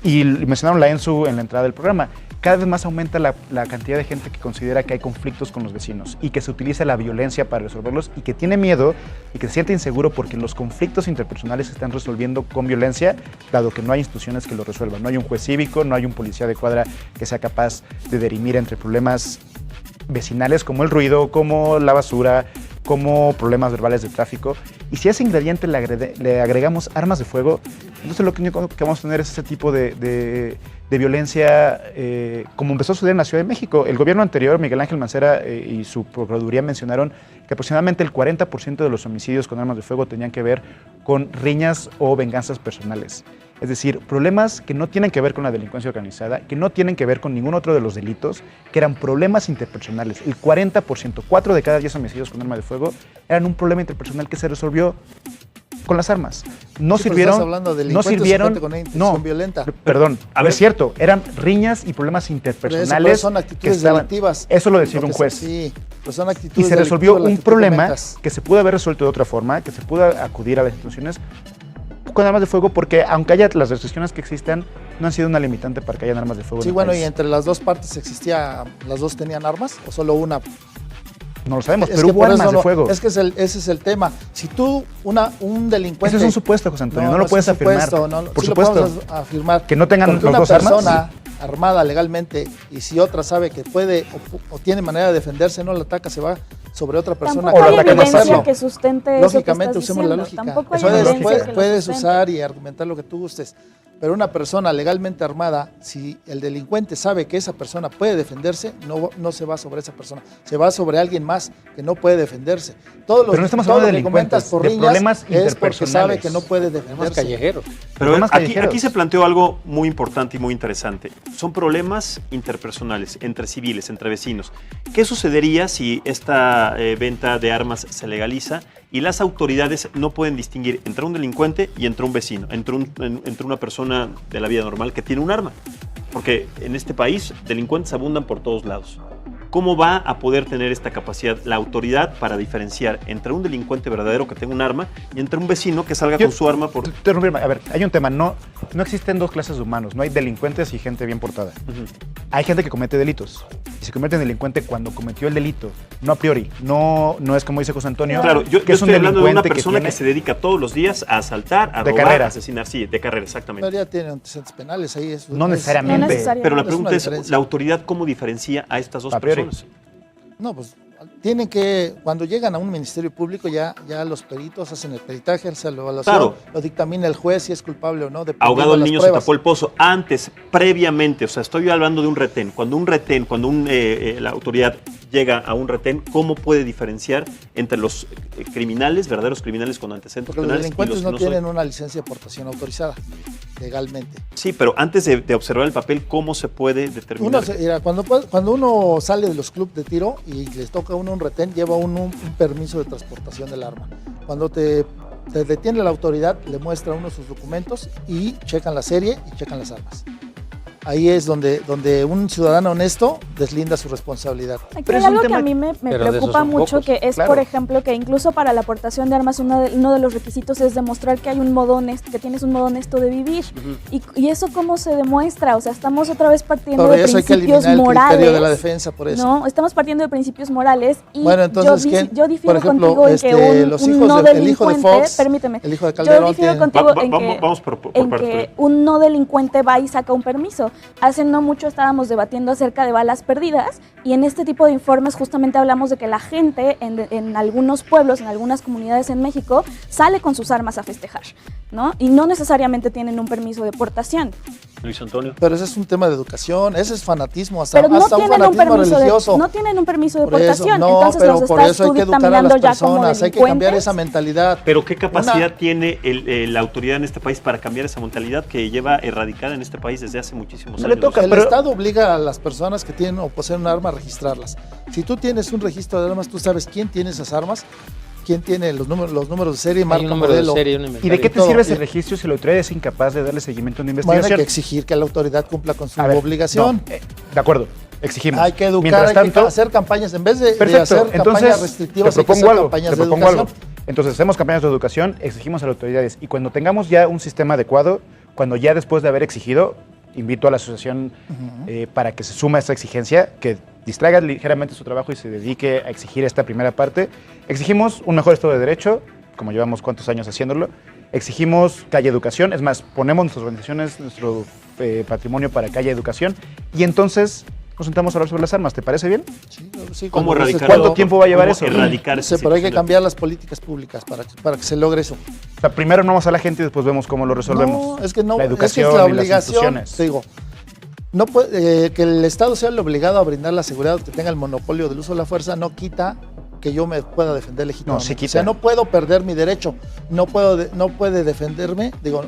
Y mencionaron la ENSU en la entrada del programa, cada vez más aumenta la cantidad de gente que considera que hay conflictos con los vecinos y que se utiliza la violencia para resolverlos y que tiene miedo y que se siente inseguro porque los conflictos interpersonales se están resolviendo con violencia, dado que no hay instituciones que lo resuelvan. No hay un juez cívico, no hay un policía de cuadra que sea capaz de dirimir entre problemas vecinales como el ruido, como la basura, como problemas verbales de tráfico. Y si a ese ingrediente le agregamos armas de fuego, entonces lo único que vamos a tener es ese tipo de violencia, como empezó a suceder en la Ciudad de México. El gobierno anterior, Miguel Ángel Mancera y su Procuraduría mencionaron que aproximadamente el 40% de los homicidios con armas de fuego tenían que ver con riñas o venganzas personales. Es decir, problemas que no tienen que ver con la delincuencia organizada, que no tienen que ver con ningún otro de los delitos, que eran problemas interpersonales. El 40%, 4 de cada 10 homicidios con arma de fuego, eran un problema interpersonal que se resolvió con las armas. No Sí, pero sirvieron, estás hablando de no delincuentes sirvieron, o gente con una intención violenta. Perdón, A no ver. es cierto, eran riñas y problemas interpersonales. Pero son actitudes delictivas. Eso lo decía Lo un que juez. Sí, pues son actitudes Y se resolvió delictivas las un que tú problema comentas. que se pudo haber resuelto de otra forma, que se pudo acudir a las instituciones con armas de fuego, porque aunque haya las restricciones que existan, no han sido una limitante para que hayan armas de fuego Sí, en el bueno, país. y entre las dos partes existía, ¿las dos tenían armas o solo una? No lo sabemos, Es pero que hubo por eso armas de no- fuego. Es que ese es el tema. Si tú, un delincuente... Ese es un supuesto, José Antonio, no lo es puedes un afirmar. supuesto, no, Por sí lo supuesto. podemos afirmar. Que no tengan Porque los una dos armas. persona armada legalmente y si otra sabe que puede o tiene manera de defenderse, no la ataca, se va sobre otra persona. Tampoco o lo hay atacan a evidencia hacerlo. que sustente eso que Lógicamente estás usemos la diciendo. lógica. Tampoco hay Eso es evidencia que lo Puedes sustente. usar y argumentar lo que tú gustes, pero una persona legalmente armada, si el delincuente sabe que esa persona puede defenderse, no se va sobre esa persona, se va sobre alguien más que no puede defenderse. Pero no estamos todo hablando lo de que comentas delincuentes, por de riñas problemas es porque sabe interpersonales. que no puede Temas defenderse. callejeros. Pero Problemas aquí callejeros. se planteó algo muy importante y muy interesante. Son problemas interpersonales, entre civiles, entre vecinos. ¿Qué sucedería si esta venta de armas se legaliza y las autoridades no pueden distinguir entre un delincuente y entre un vecino, entre una persona de la vida normal que tiene un arma? Porque en este país delincuentes abundan por todos lados. ¿Cómo va a poder tener esta capacidad la autoridad para diferenciar entre un delincuente verdadero que tenga un arma y entre un vecino que salga Yo- con su arma por... A ver, hay un tema, no existen dos clases de humanos, no hay delincuentes y gente bien portada. Ujú. Hay gente que comete delitos y se convierte en delincuente cuando cometió el delito, no a priori. No es como dice José Antonio, Claro, yo que es un estoy hablando de una delincuente persona que, tiene- se dedica todos los días a asaltar, a De robar, carrera. a asesinar. Sí, de carrera, exactamente. Pero ya tiene antecedentes penales ahí. No necesariamente. No necesariamente. Pero la Es una pregunta es, diferencia. ¿la autoridad cómo diferencia a estas dos A priori. personas? No, pues tienen que, cuando llegan a un ministerio público, ya los peritos hacen el peritaje, hacen la evaluación, Claro. lo dictamina el juez si es culpable o no. dependiendo Ahogado de el las niño pruebas. se tapó el pozo. Antes, previamente, o sea, estoy hablando de un retén. Cuando la autoridad llega a un retén, ¿cómo puede diferenciar entre los criminales, verdaderos criminales con antecedentes Porque los penales y delincuentes los que no no son? tienen una licencia de portación autorizada. legalmente. Sí, pero antes de observar el papel, ¿cómo se puede determinar? Cuando uno sale de los clubes de tiro y les toca a uno un retén, lleva un permiso de transportación del arma. Cuando te detiene la autoridad, le muestra a uno sus documentos y checan la serie y checan las armas. Ahí es donde un ciudadano honesto deslinda su responsabilidad. Aquí hay algo que a mí me preocupa mucho, pocos, que es, claro. por ejemplo, que incluso para la aportación de armas uno de los requisitos es demostrar que hay un modo honesto, que tienes un modo honesto de vivir. Y eso ¿cómo se demuestra? O sea, estamos otra vez partiendo de principios hay que eliminar morales. El criterio de la defensa, por eso. No, estamos partiendo de principios morales y bueno, entonces, yo difiero por ejemplo, contigo en que un no delincuente, permíteme, el hijo de Calderón, yo difiero contigo en que un no delincuente va y saca un permiso. Hace no mucho estábamos debatiendo acerca de balas perdidas y en este tipo de informes justamente hablamos de que la gente en algunos pueblos, en algunas comunidades en México, sale con sus armas a festejar, ¿no? Y no necesariamente tienen un permiso de portación. Luis Antonio. Pero ese es un tema de educación, ese es fanatismo, pero no hasta un tienen fanatismo religioso. no tienen un permiso de Por eso, portación, no, entonces pero los por estás eso hay tú que educar a dictaminando las ya como personas, hay que cambiar esa mentalidad. Pero ¿qué capacidad tiene la autoridad en este país para cambiar esa mentalidad que lleva erradicada en este país desde hace muchísimos años? El Estado obliga a las personas que tienen o poseen un arma a registrarlas. Si tú tienes un registro de armas, tú sabes quién tiene esas armas, quién tiene los números de serie, marca, modelo. ¿Y de qué te sirve ese registro si la autoridad es incapaz de darle seguimiento a una investigación? Bueno, hay que exigir que la autoridad cumpla con su obligación. De acuerdo, exigimos. Hay que educar, Mientras tanto, hay que hacer campañas, en vez de hacer campañas restrictivas, te propongo algo. educación. Entonces hacemos campañas de educación, exigimos a las autoridades y cuando tengamos ya un sistema adecuado, cuando ya después de haber exigido, invito a la asociación para que se suma a esta exigencia, que distraiga ligeramente su trabajo y se dedique a exigir esta primera parte. Exigimos un mejor Estado de Derecho, como llevamos cuántos años haciéndolo. Exigimos que haya educación, es más, ponemos nuestras organizaciones, nuestro patrimonio para que haya educación y entonces nos sentamos a hablar sobre las armas. ¿Te parece bien? Sí, ¿Cómo erradicar? ¿Cuánto tiempo va a llevar eso? Erradicar esa pero hay que situación. cambiar las políticas públicas para que se logre eso. O sea, primero no vamos a la gente y después vemos cómo lo resolvemos. No, es que no, la educación es la y las obligación, instituciones. te digo, no puede, que el Estado sea el obligado a brindar la seguridad, que tenga el monopolio del uso de la fuerza, no quita que yo me pueda defender legítimamente. No, sí quita. O sea, no puedo perder mi derecho, no puede defenderme, digo,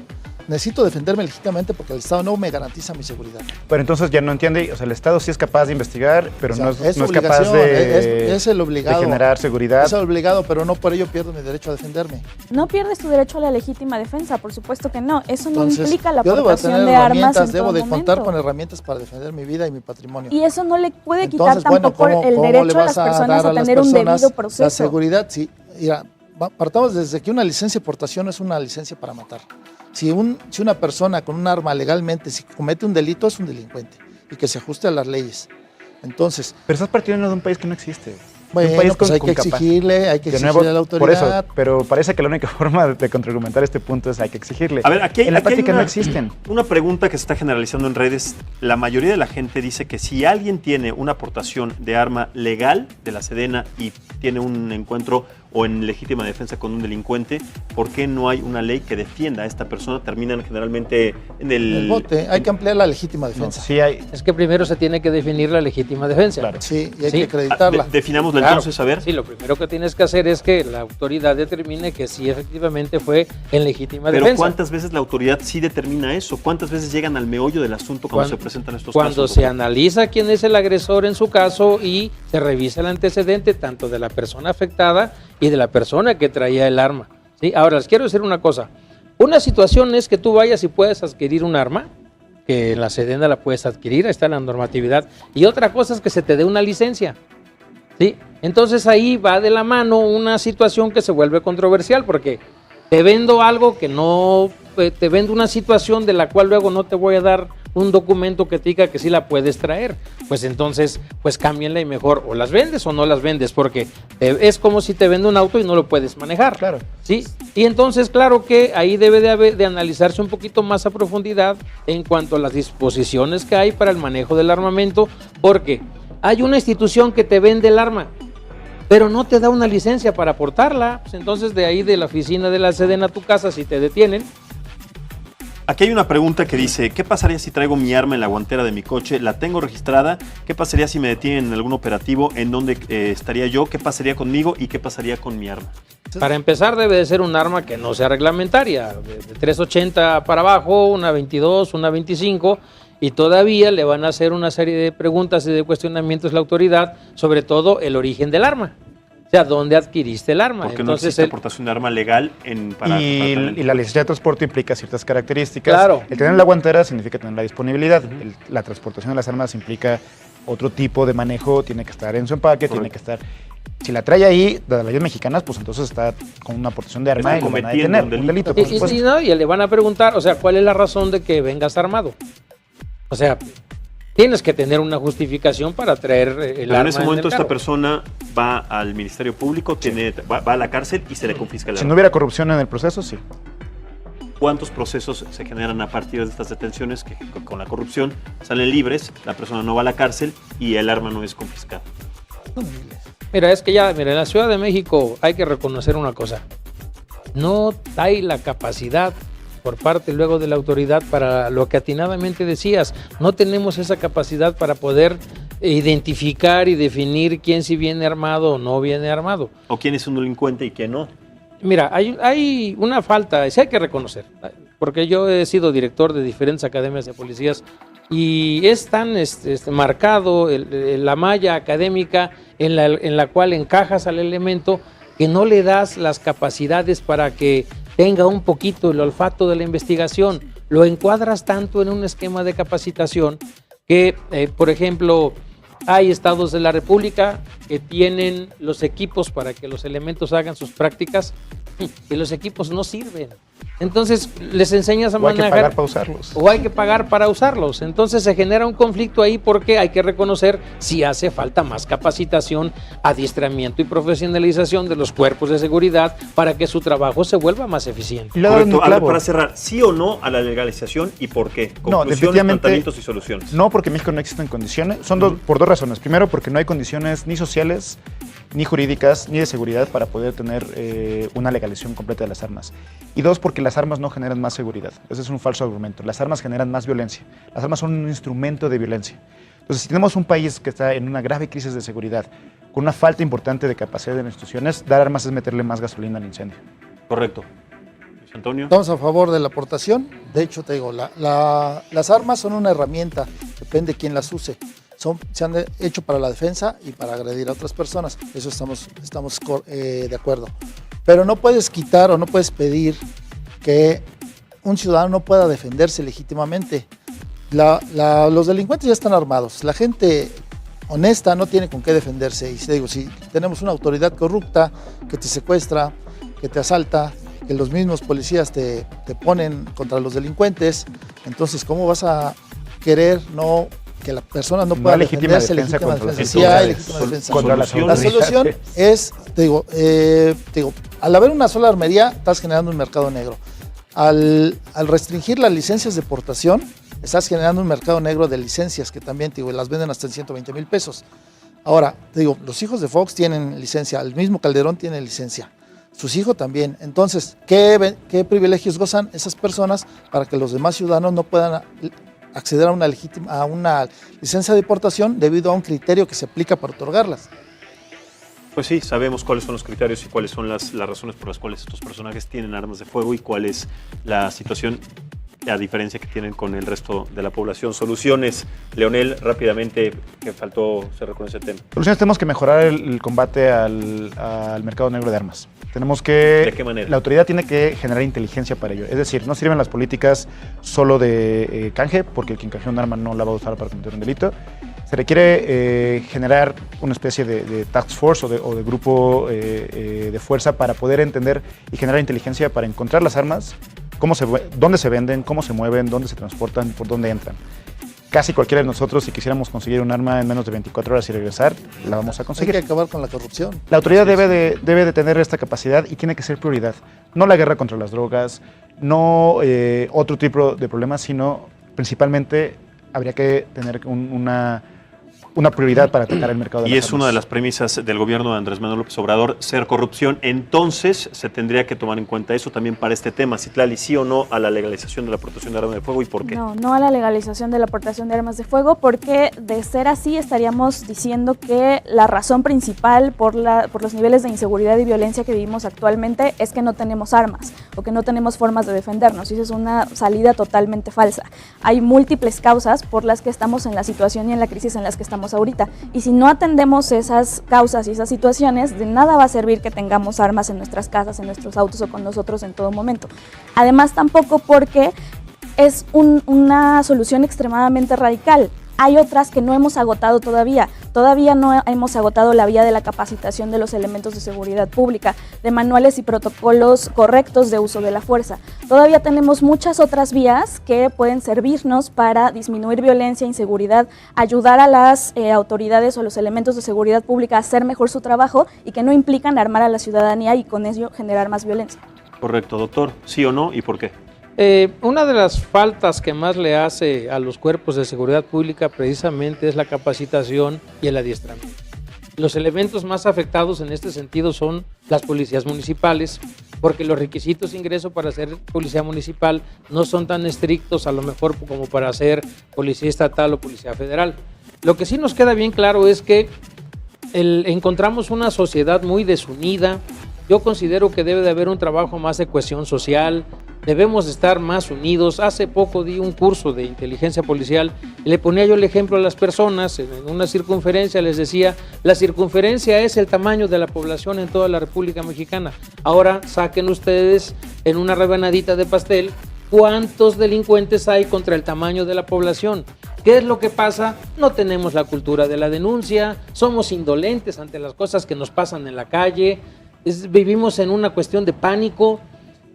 necesito defenderme legítimamente porque el Estado no me garantiza mi seguridad. Pero entonces ya no entiende, o sea, el Estado sí es capaz de investigar, pero O sea, no es capaz obligación, es el de obligado. generar seguridad. Es el obligado, pero no por ello pierdo mi derecho a defenderme. No pierdes tu derecho a la legítima defensa, por supuesto que no. Eso no Entonces, implica la yo debo aportación tener de armas herramientas, en debo todo de contar momento. con herramientas para defender mi vida y mi patrimonio. Y eso no le puede quitar Entonces, bueno, tampoco el ¿cómo le derecho a vas las personas dar a las tener un personas debido proceso. La seguridad, sí. Mira, partamos desde que una licencia de portación no es una licencia para matar. Si una persona con un arma legalmente, si comete un delito, es un delincuente y que se ajuste a las leyes. Entonces, Pero estás partiendo de un país que no existe. bueno, un país pues hay que capa- exigirle a De nuevo, la por eso, autoridad. pero parece que la única forma de contraargumentar este punto es hay que exigirle. A ver, aquí en la aquí hay práctica no existen. Una pregunta que se está generalizando en redes. La mayoría de la gente dice que si alguien tiene una aportación de arma legal de la Sedena y tiene un encuentro o en legítima defensa con un delincuente, ¿por qué no hay una ley que defienda a esta persona? Terminan generalmente en El bote, hay que ampliar la legítima defensa. Sí hay. Es que primero se tiene que definir la legítima defensa. Claro. Sí, y hay Sí. que acreditarla. Definámosla Claro. entonces, a ver. Sí, lo primero que tienes que hacer es que la autoridad determine que sí efectivamente fue en legítima Pero defensa. ¿cuántas veces la autoridad sí determina eso? ¿Cuántas veces llegan al meollo del asunto cuando se presentan estos Cuando casos? se analiza quién es el agresor en su caso y se revisa el antecedente tanto de la persona afectada y de la persona que traía el arma. ¿Sí? Ahora, les quiero decir una cosa. Una situación es que tú vayas y puedes adquirir un arma, que en la Sedena la puedes adquirir, ahí está la normatividad. Y otra cosa es que se te dé una licencia. ¿Sí? Entonces ahí va de la mano una situación que se vuelve controversial porque te vendo algo que no, te vendo una situación de la cual luego no te voy a dar un documento que te diga que sí la puedes traer. Pues entonces, pues cámbienla y mejor o las vendes o no las vendes porque es como si te vende un auto y no lo puedes manejar. Claro. ¿Sí? Y entonces, claro que ahí debe de analizarse un poquito más a profundidad en cuanto a las disposiciones que hay para el manejo del armamento porque hay una institución que te vende el arma, pero no te da una licencia para portarla. Pues entonces de ahí de la oficina de la Sedena a tu casa, si te detienen, Aquí hay una pregunta que dice, ¿qué pasaría si traigo mi arma en la guantera de mi coche? ¿La tengo registrada? ¿Qué pasaría si me detienen en algún operativo? ¿En dónde estaría yo? ¿Qué pasaría conmigo? ¿Y qué pasaría con mi arma? Para empezar, debe de ser un arma que no sea reglamentaria, de 380 para abajo, una 22, una 25, y todavía le van a hacer una serie de preguntas y de cuestionamientos a la autoridad, sobre todo el origen del arma. O sea, ¿dónde adquiriste el arma? Porque no existe aportación de arma legal y la licencia de transporte implica ciertas características. Claro. El tener la guantera significa tener la disponibilidad. La transportación de las armas implica otro tipo de manejo, tiene que estar en su empaque, tiene que estar... Si la trae ahí, de las leyes mexicanas, pues entonces está con una aportación de arma y lo van a detener, un delito, por supuesto. Y le van a preguntar, o sea, ¿cuál es la razón de que vengas armado? O sea, tienes que tener una justificación para traer el arma. En ese momento esta persona va al Ministerio Público, va a la cárcel y se le confisca el arma. Si no hubiera corrupción en el proceso, sí. ¿Cuántos procesos se generan a partir de estas detenciones que con la corrupción salen libres, la persona no va a la cárcel y el arma no es confiscada? Mira, es que en la Ciudad de México hay que reconocer una cosa. No hay la capacidad por parte luego de la autoridad para lo que atinadamente decías. No tenemos esa capacidad para poder identificar y definir quién sí viene armado o no viene armado. O quién es un delincuente y quién no. Mira, hay una falta, sí hay que reconocer, porque yo he sido director de diferentes academias de policías y es tan marcado la malla académica en la cual encajas al elemento que no le das las capacidades para que tenga un poquito el olfato de la investigación. Lo encuadras tanto en un esquema de capacitación que, por ejemplo, hay estados de la República que tienen los equipos para que los elementos hagan sus prácticas y los equipos no sirven. Entonces les enseñas a manejar. O hay que pagar para usarlos. O hay que pagar para usarlos. Entonces se genera un conflicto ahí porque hay que reconocer si hace falta más capacitación, adiestramiento y profesionalización de los cuerpos de seguridad para que su trabajo se vuelva más eficiente. Correcto. A ver, para cerrar, ¿sí o no a la legalización y por qué? No, definitivamente planteamientos y soluciones. No, porque en México no existen condiciones. Son por dos razones. Primero, porque no hay condiciones ni sociales, ni jurídicas, ni de seguridad para poder tener una legalización completa de las armas. Y dos, porque las armas no generan más seguridad. Ese es un falso argumento. Las armas generan más violencia. Las armas son un instrumento de violencia. Entonces, si tenemos un país que está en una grave crisis de seguridad, con una falta importante de capacidad de las instituciones, dar armas es meterle más gasolina al incendio. Correcto. Antonio. Estamos a favor de la aportación. De hecho, te digo, las armas son una herramienta, depende de quién las use. Se han hecho para la defensa y para agredir a otras personas. Eso estamos de acuerdo. Pero no puedes quitar o no puedes pedir que un ciudadano no pueda defenderse legítimamente. Los delincuentes ya están armados. La gente honesta no tiene con qué defenderse. Y te digo, si tenemos una autoridad corrupta que te secuestra, que te asalta, que los mismos policías te ponen contra los delincuentes, entonces, ¿cómo vas a querer que la persona no pueda defenderse? Legítima defensa. Sí hay legítima defensa. La solución es, te digo, al haber una sola armería, estás generando un mercado negro. Al restringir las licencias de portación, estás generando un mercado negro de licencias que también, te digo, las venden hasta en 120,000 pesos. Ahora, te digo, los hijos de Fox tienen licencia, el mismo Calderón tiene licencia, sus hijos también. Entonces, ¿qué privilegios gozan esas personas para que los demás ciudadanos no puedan acceder a una licencia de portación debido a un criterio que se aplica para otorgarlas? Pues sí, sabemos cuáles son los criterios y cuáles son las razones por las cuales estos personajes tienen armas de fuego y cuál es la situación, a diferencia que tienen con el resto de la población. Soluciones, Leonel, rápidamente, que faltó cerrar con ese tema. Soluciones, tenemos que mejorar el combate al mercado negro de armas. Tenemos que... ¿De qué manera? La autoridad tiene que generar inteligencia para ello. Es decir, no sirven las políticas solo de canje, porque quien canjea un arma no la va a usar para cometer un delito. Se requiere generar una especie de task force o de grupo de fuerza para poder entender y generar inteligencia para encontrar las armas, dónde se venden, cómo se mueven, dónde se transportan, por dónde entran. Casi cualquiera de nosotros, si quisiéramos conseguir un arma en menos de 24 horas y regresar, la vamos a conseguir. Hay que acabar con la corrupción. La autoridad debe de tener esta capacidad y tiene que ser prioridad. No la guerra contra las drogas, no otro tipo de problemas, sino principalmente habría que tener una prioridad para atacar el mercado de Y las es armas. una de las premisas del gobierno de Andrés Manuel López Obrador, ser corrupción. Entonces, se tendría que tomar en cuenta eso también para este tema. Citlali, ¿sí o no a la legalización de la aportación de armas de fuego y por qué? No, no a la legalización de la aportación de armas de fuego, porque de ser así estaríamos diciendo que la razón principal por los niveles de inseguridad y violencia que vivimos actualmente es que no tenemos armas o que no tenemos formas de defendernos. Y esa es una salida totalmente falsa. Hay múltiples causas por las que estamos en la situación y en la crisis en las que estamos ahorita. Y si no atendemos esas causas y esas situaciones, de nada va a servir que tengamos armas en nuestras casas, en nuestros autos o con nosotros en todo momento. Además, tampoco porque es una solución extremadamente radical. Hay otras que no hemos agotado todavía. Todavía no hemos agotado la vía de la capacitación de los elementos de seguridad pública, de manuales y protocolos correctos de uso de la fuerza. Todavía tenemos muchas otras vías que pueden servirnos para disminuir violencia, inseguridad, ayudar a las autoridades o los elementos de seguridad pública a hacer mejor su trabajo y que no implican armar a la ciudadanía y con ello generar más violencia. Correcto, doctor. ¿Sí o no y por qué? Una de las faltas que más le hace a los cuerpos de seguridad pública precisamente es la capacitación y el adiestramiento. Los elementos más afectados en este sentido son las policías municipales, porque los requisitos de ingreso para ser policía municipal no son tan estrictos a lo mejor como para ser policía estatal o policía federal. Lo que sí nos queda bien claro es que encontramos una sociedad muy desunida. Yo considero que debe de haber un trabajo más de cohesión social, debemos estar más unidos. Hace poco di un curso de inteligencia policial y le ponía yo el ejemplo a las personas en una circunferencia, les decía, la circunferencia es el tamaño de la población en toda la República Mexicana. Ahora saquen ustedes en una rebanadita de pastel cuántos delincuentes hay contra el tamaño de la población. ¿Qué es lo que pasa? No tenemos la cultura de la denuncia, somos indolentes ante las cosas que nos pasan en la calle, vivimos en una cuestión de pánico.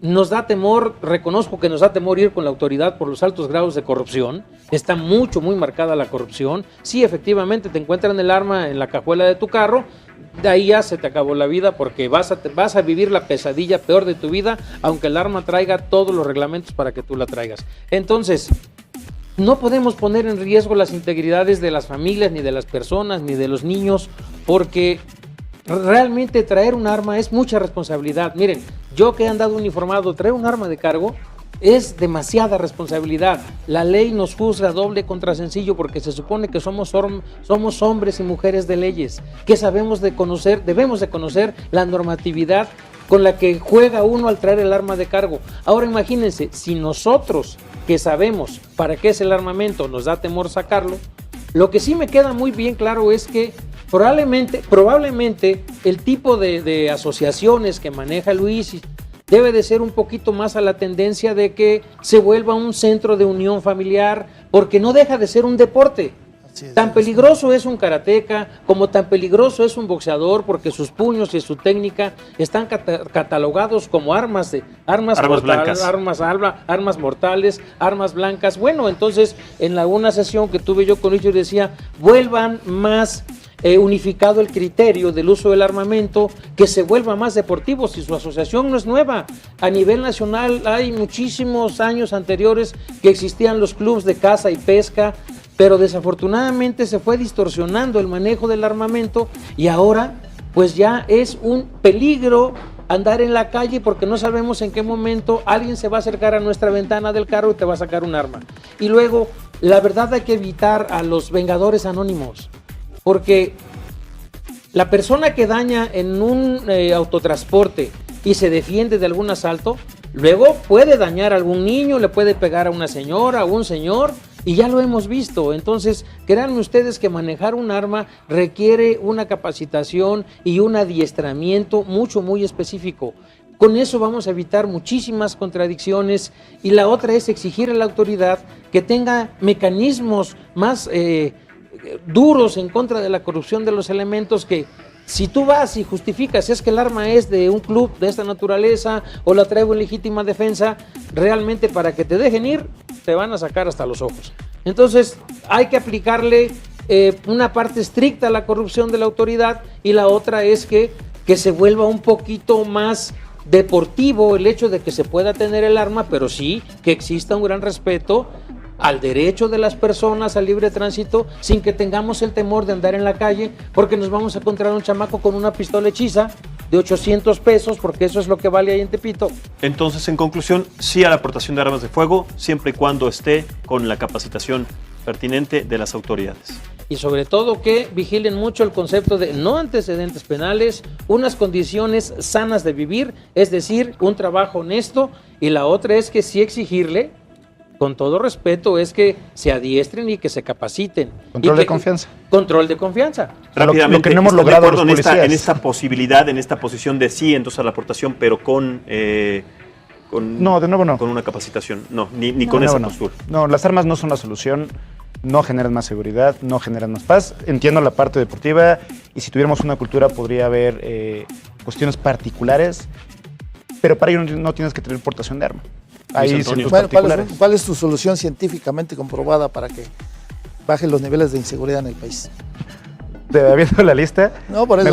Nos da temor, reconozco que nos da temor ir con la autoridad por los altos grados de corrupción. Está muy marcada la corrupción. Sí, efectivamente, te encuentran el arma en la cajuela de tu carro, de ahí ya se te acabó la vida porque vas a vivir la pesadilla peor de tu vida, aunque el arma traiga todos los reglamentos para que tú la traigas. Entonces, no podemos poner en riesgo las integridades de las familias, ni de las personas, ni de los niños, porque realmente traer un arma es mucha responsabilidad. Miren, yo que he andado uniformado, traer un arma de cargo es demasiada responsabilidad. La ley nos juzga doble contra sencillo porque se supone que somos hombres y mujeres de leyes, que debemos de conocer la normatividad con la que juega uno al traer el arma de cargo. Ahora imagínense, si nosotros que sabemos para qué es el armamento nos da temor sacarlo, lo que sí me queda muy bien claro es que probablemente el tipo de asociaciones que maneja Luis debe de ser un poquito más a la tendencia de que se vuelva un centro de unión familiar, porque no deja de ser un deporte. Tan peligroso es un karateca como tan peligroso es un boxeador, porque sus puños y su técnica están catalogados como armas blancas, armas mortales, armas blancas. Bueno, entonces en una sesión que tuve yo con ellos decía, vuelvan más unificado el criterio del uso del armamento, que se vuelva más deportivo. Si su asociación no es nueva, a nivel nacional hay muchísimos años anteriores que existían los clubes de caza y pesca, pero desafortunadamente se fue distorsionando el manejo del armamento y ahora pues ya es un peligro andar en la calle porque no sabemos en qué momento alguien se va a acercar a nuestra ventana del carro y te va a sacar un arma. Y luego, la verdad, hay que evitar a los vengadores anónimos, porque la persona que daña en un autotransporte y se defiende de algún asalto, luego puede dañar a algún niño, le puede pegar a una señora, a un señor, y ya lo hemos visto. Entonces, créanme ustedes que manejar un arma requiere una capacitación y un adiestramiento muy específico. Con eso vamos a evitar muchísimas contradicciones, y la otra es exigir a la autoridad que tenga mecanismos más duros en contra de la corrupción de los elementos, que si tú vas y justificas es que el arma es de un club de esta naturaleza o la traigo en legítima defensa, realmente para que te dejen ir te van a sacar hasta los ojos. Entonces hay que aplicarle una parte estricta a la corrupción de la autoridad, y la otra es que se vuelva un poquito más deportivo el hecho de que se pueda tener el arma, pero sí que exista un gran respeto al derecho de las personas al libre tránsito sin que tengamos el temor de andar en la calle porque nos vamos a encontrar un chamaco con una pistola hechiza de 800 pesos, porque eso es lo que vale ahí en Tepito. Entonces, en conclusión, sí a la aportación de armas de fuego, siempre y cuando esté con la capacitación pertinente de las autoridades. Y sobre todo que vigilen mucho el concepto de no antecedentes penales, unas condiciones sanas de vivir, es decir, un trabajo honesto, y la otra es que sí exigirle, con todo respeto, es que se adiestren y que se capaciten. Control de confianza. Control de confianza. Rápidamente, lo que no hemos ¿están de logrado acuerdo los policías? en esta posibilidad, en esta posición de sí, entonces a la aportación, pero con No, de nuevo no. con una capacitación? No, ni con esa postura. No, las armas no son la solución, no generan más seguridad, no generan más paz. Entiendo la parte deportiva y si tuviéramos una cultura podría haber cuestiones particulares, pero para ello no tienes que tener portación de arma. Hay Luis Antonio. ciertos Bueno, particulares. ¿cuál es tu solución científicamente comprobada para que bajen los niveles de inseguridad en el país? Viendo la lista, No, por eso.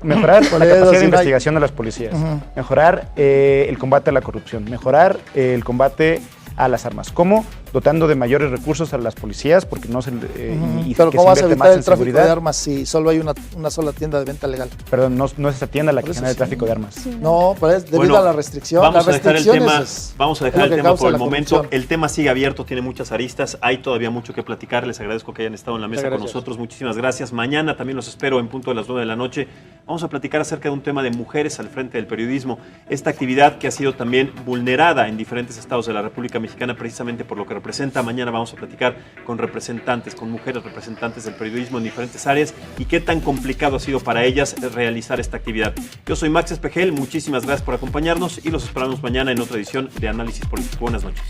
mejorar Por la eso, capacidad si de no hay- investigación de las policías, Ujú. mejorar el combate a la corrupción, mejorar el combate a las armas. ¿Cómo? Dotando de mayores recursos a las policías, porque no se y Pero que ¿cómo vas se a invierte evitar más el en tráfico seguridad. de armas si solo hay una sola tienda de venta legal? Perdón, no es esa tienda la Por que eso genera el sí. tráfico de armas. Sí, No, pero es debido Bueno, a la restricción. Vamos Las a dejar el restricciones tema, es vamos a lo dejar el que tema causa por el la momento. corrupción. El tema sigue abierto, tiene muchas aristas, hay todavía mucho que platicar. Les agradezco que hayan estado en la mesa Muchas con gracias. nosotros. Muchísimas gracias. Mañana también los espero en punto de las 9 de la noche. Vamos a platicar acerca de un tema de mujeres al frente del periodismo. Esta actividad que ha sido también vulnerada en diferentes estados de la República Mexicana precisamente por lo que representa. Mañana vamos a platicar con representantes, con mujeres representantes del periodismo en diferentes áreas y qué tan complicado ha sido para ellas realizar esta actividad. Yo soy Max Espejel, muchísimas gracias por acompañarnos y los esperamos mañana en otra edición de Análisis Político. Buenas noches.